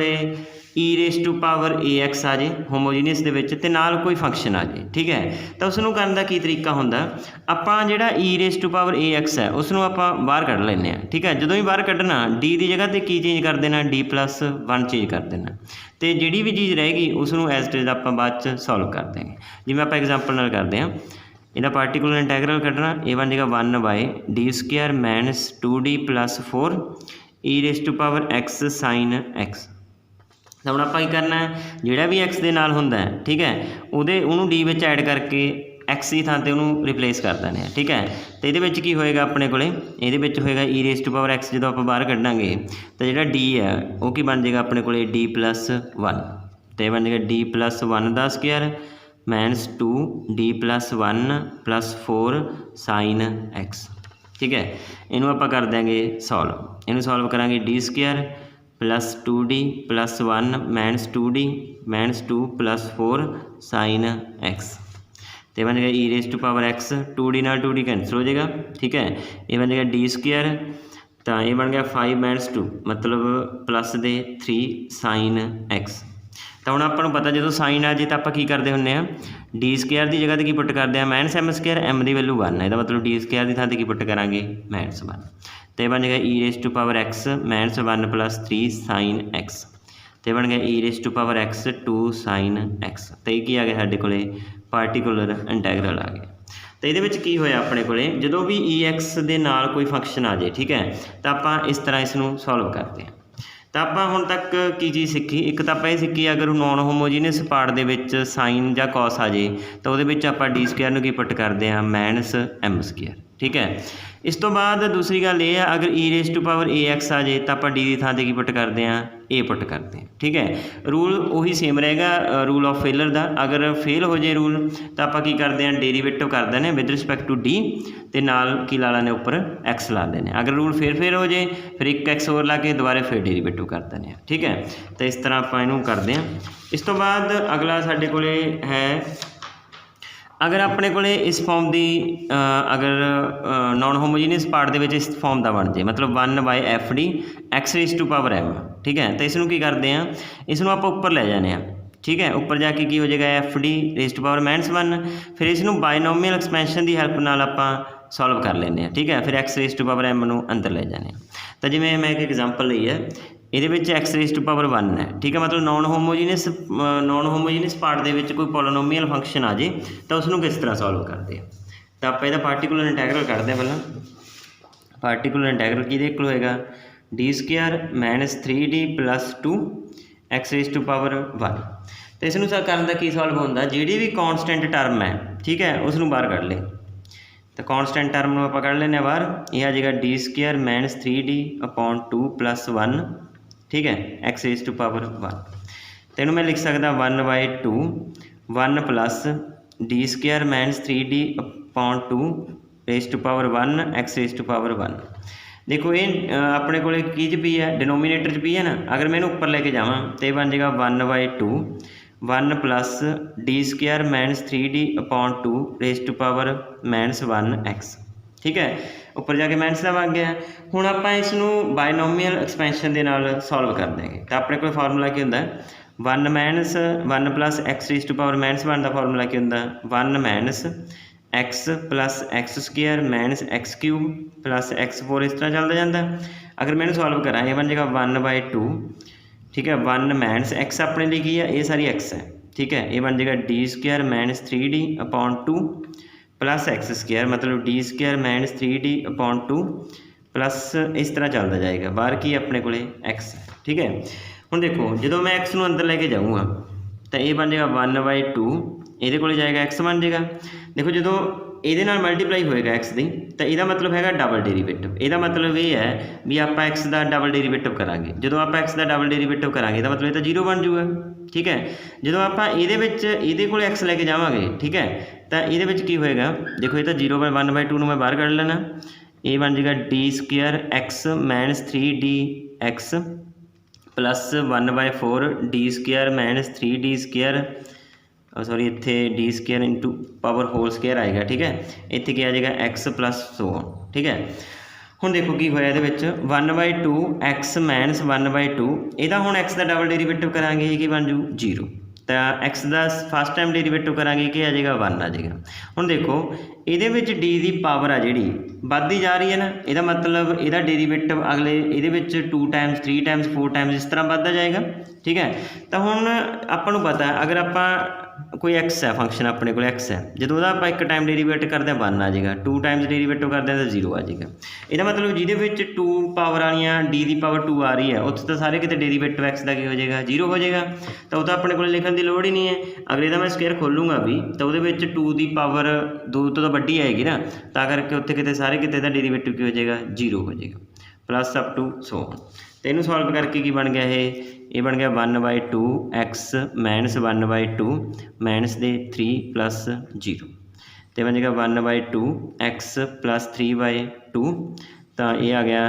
A: e⁻⁴ आ जाए होमोजीनियस दे विच ते नाल कोई फंक्शन आ जाए, ठीक है। तो उसनों करन दा की तरीका हुंदा, आपां जिहड़ा e⁻⁴ है उसनों आपां बाहर कढ लैंदे आ, ठीक है। जदों ही बाहर कढना d की जगह ते की चेंज कर देना d प्लस 1 चेंज कर देना, तो जिहड़ी भी चीज़ रहेगी उसनों एज इट इज आपां बाद च सॉल्व कर देंगे। जिवें आपां एग्जाम्पल नाल करते हैं, इहदा पार्टिकुलर इंटैगरल कढना, ये बन जाएगा 1/d square minus 2d plus 4 e⁻x sine x। तो हम आप करना है जोड़ा भी एक्स के नाल होंदा है, ठीक है, उन्होंने डी विच ऐड करके एक्स की थां ते उन्होंने रिप्लेस कर देने हैं, ठीक है। तो ये की होएगा अपने को ये होएगा e⁻x जो आप बाहर कढ़ांगे तो जो डी है वो की बन जाएगा अपने को d प्लस 1। तो यह बन जाएगा d प्लस 1 का square minus 2d plus 1 plus 4 sine x, ठीक है। इनू आप कर देंगे सॉल्व, इनू सॉल्व करांगे d square plus 2d plus 1 minus 2d minus 2 plus 4 sine x। तो बन जाएगा e⁻x 2d ना 2d कैंसिल हो जाएगा, ठीक है। ये बन जाएगा d स्क्वायर, तो ये बन गया 5 माइनस 2 मतलब प्लस दे 3 साइन x। तो हम आपको पता जो साइन आ जाए तो आप करते होंगे डी स्क्वायर की जगह की पुट करते हैं माइनस m स्क्वायर, m की वैल्यू 1 है, इसका मतलब डी स्क्वायर की थां ते की पुट करांगे माइनस 1। तो यह बन जाएगा e⁻x minus 1 plus 3 sign x। तो बन गया e⁻x 2 साइन x। तो ये आ गया साढ़े को पार्टिकुलर इंटैगरल आ गया। तो ये की होया अपने को जो भी e(x) के नाल कोई फंक्शन आ जाए, ठीक है, तो आप इस तरह इसनों सॉल्व करते हैं। तो आप हुण तक की चीज़ सीखी, एक तो आप ये सीखी अगर नॉन होमोजीनियस पार्ट दे विच साइन या कॉस आ जाए तो वो आप डी स्क्वायर नूं की पुट करते हैं माइनस m स्क्वायर, ठीक है। इस तो बाद दूसरी गल ये है अगर e⁻x आ जाए तो आप डी की थां ते की पुट करते हैं ए पुट करते हैं, ठीक है। रूल वही सेम रहेगा रूल ऑफ फेलर का, अगर फेल हो जाए रूल तो आप की करते हैं डेरीवेटिव कर देने विद रिस्पैक्ट टू डी ते नाल की ला लेने उपर एक्स ला देने। अगर रूल फिर फेल हो जाए फिर एक एक्स होर ला के दोबारा फिर डेरीवेटिव कर देने, ठीक है। तो इस तरह आप इनू करते हैं। इस तो बाद अगला साढ़े को है अगर अपने को इस फॉर्म की अगर नॉन होमोजीनियस पार्ट के इस फॉर्म का बन जाए मतलब 1/fd x⁻m, ठीक है। तो इसनों की करते हैं, इसनों आप ऊपर ले जाने हैं, ठीक है। ऊपर जाके की हो जाएगा fd⁻⁻1, फिर इसनों बायनोमियल एक्सपेंशन की हैल्प नाल आप सॉल्व कर लेंगे, ठीक है। फिर x⁻m नूं अंदर ले जाने। तो जिवें मैं एक एग्जाम्पल ली है ये x⁻1 है, ठीक है, मतलब नॉन होमोजीनियस पार्ट दे विच कोई पॉलीनोमियल फंक्शन आ जाए तो उसनों किस तरह सॉल्व करते हैं। तो आप इसका पार्टिकुलर इंटैगरल करते हैं। पहला ਪਾਰਟੀਕੂਲਰ ਇੰਟੈਗਰਲ ਕਿਹਦੇ ਇਕੁਅਲ ਹੋਏਗਾ D square minus 3d plus 2 x raise to power 1। तो इसनूं करन दा की सॉल्व होंदा जिहड़ी भी कॉन्सटेंट टर्म है ठीक है उसनूं बाहर कढ ले। तो कॉन्सटेंट टर्म नूं आपां कढ लैंदे बाहर यह आ जाएगा D square minus 3d upon 2 plus 1 ठीक है एक्स रेज़ टू पावर 1। तो इहनूं मैं लिख सकदा 1/2 1 plus D square minus 3d upon 2 raise to power 1 x raise to power 1। देखो ये अपने को पी है डिनोमीनेटर च पी है ना, अगर मैं ऊपर लेके जावां तो बन जाएगा 1/2 1 plus D square minus 3d upon 2 raise to power -1 x ठीक है। ऊपर जाके माइनस का बन गया। हुण आपां इसनूं बायनोमीअल एक्सपेंशन दे नाल सॉल्व कर देंगे। तो अपने को फार्मूला की हुंदा 1 plus x raise to power -1 का फार्मूला की हुंदा 1 minus x plus x square minus x cube plus x4 इस तरह चलता जाता। अगर मैं सॉल्व करा ये बन जाएगा 1/2 ठीक है 1 माइनस एक्स अपने लिए की है ये सारी एक्स है ठीक है। ये बन जाएगा D square minus 3d upon 2 plus x square मतलब D square minus 3d upon 2 plus इस तरह चलता जाएगा बाहर की अपने को एक्स ठीक है। हुण देखो जो मैं एक्स नूं अंदर लेके जाऊँगा तो ये बन जाएगा 1/2 ये को जाएगा एक्स बन जाएगा। देखो जो ये मल्टीप्लाई होएगा एक्स की तो यह मतलब है डबल डेरीवेटिव। यदा मतलब ये है भी आप एक्स का डबल डेरीवेटिव करांगे जो आप एक्स का डबल डेरीवेटिव करांगे तो मतलब ये तो 0 बन जूगा ठीक है। जो आप ये को एक्स लैके जावांगे ठीक है तो ये की होएगा देखो ये तो 0 1/2 मैं बाहर कढ़ लेना ये बन जाएगा D square x minus 3d x plus 1/4 D square minus 3d square sorry इत्थे D square into power whole square आएगा ठीक है। इत्थे क्या आ जाएगा एक्स प्लस सो ठीक है। हुण देखो की होया इहदे विच 1/2 एक्स माइनस 1/2 इहदा हुण एक्स का डबल डेरीवेटिव करांगे ये की बन जू 0 तो एक्स का फस्ट टाइम डेरीवेटिव करांगे कि आ जाएगा 1 आ जाएगा। हुण देखो इहदे विच डी की पावर आ जिहड़ी बढ़ती जा रही है ना इहदा मतलब इहदा डेरीवेटिव अगले इहदे विच 2 टाइम्स 3 टाइम्स 4 टाइम्स इस तरह बढ़ता जाएगा ठीक है। तो हुण आपां नूं पता है अगर आपां कोई एक्स है फंक्शन अपने को एक्स है जो आप एक टाइम डेरीवेटिव करते हैं 1 आ जाएगा 2 टाइम्स डेरीवेटिव करते हैं तो 0 आ जाएगा। यदा मतलब जिहदे 2 पावर वालियां डी की पावर 2 आ रही है उत्थे तो सारे कितने डेरीवेटिव एक्स का हो जाएगा 0 हो जाएगा। तो वह तो अपने को लिखने की लोड़ ही नहीं है। अगर यदा मैं स्क्वायर खोलूँगा भी तो वो 2 की पावर 2 तो वड्डी आएगी ना तो करके उत्थे कितने सारे कितने डेरीवेटिव की हो जाएगा 0 हो जाएगा प्लस अप टू सो। तो इनू सॉल्व करके की बन गया ये बन गया 1/2 एक्स माइनस 1/2 माइनस दे 3 प्लस 0 तो बन जाएगा 1/2 एक्स प्लस 3/2 तो ये आ गया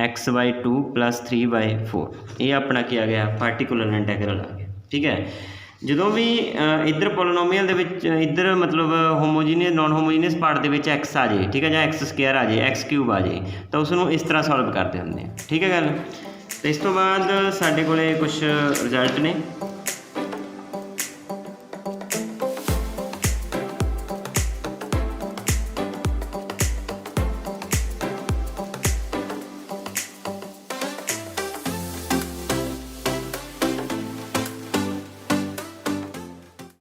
A: x/2 प्लस 3/4 ये अपना क्या आ गया पार्टिकुलर इंटैग्रल आ गया ठीक है। जो भी इधर पोलिनोमीअल इधर मतलब होमोजीनियस नॉन होमोजीनियस पार्ट के एक्स आ जाए ठीक है या एक्स स्क्वायर आ जाए एक्स क्यूब आ जाए तो उसनों इस तरह सॉल्व करते होंगे ठीक है गल। तो इस तो बाद साढ़े को कुछ रिजल्ट ने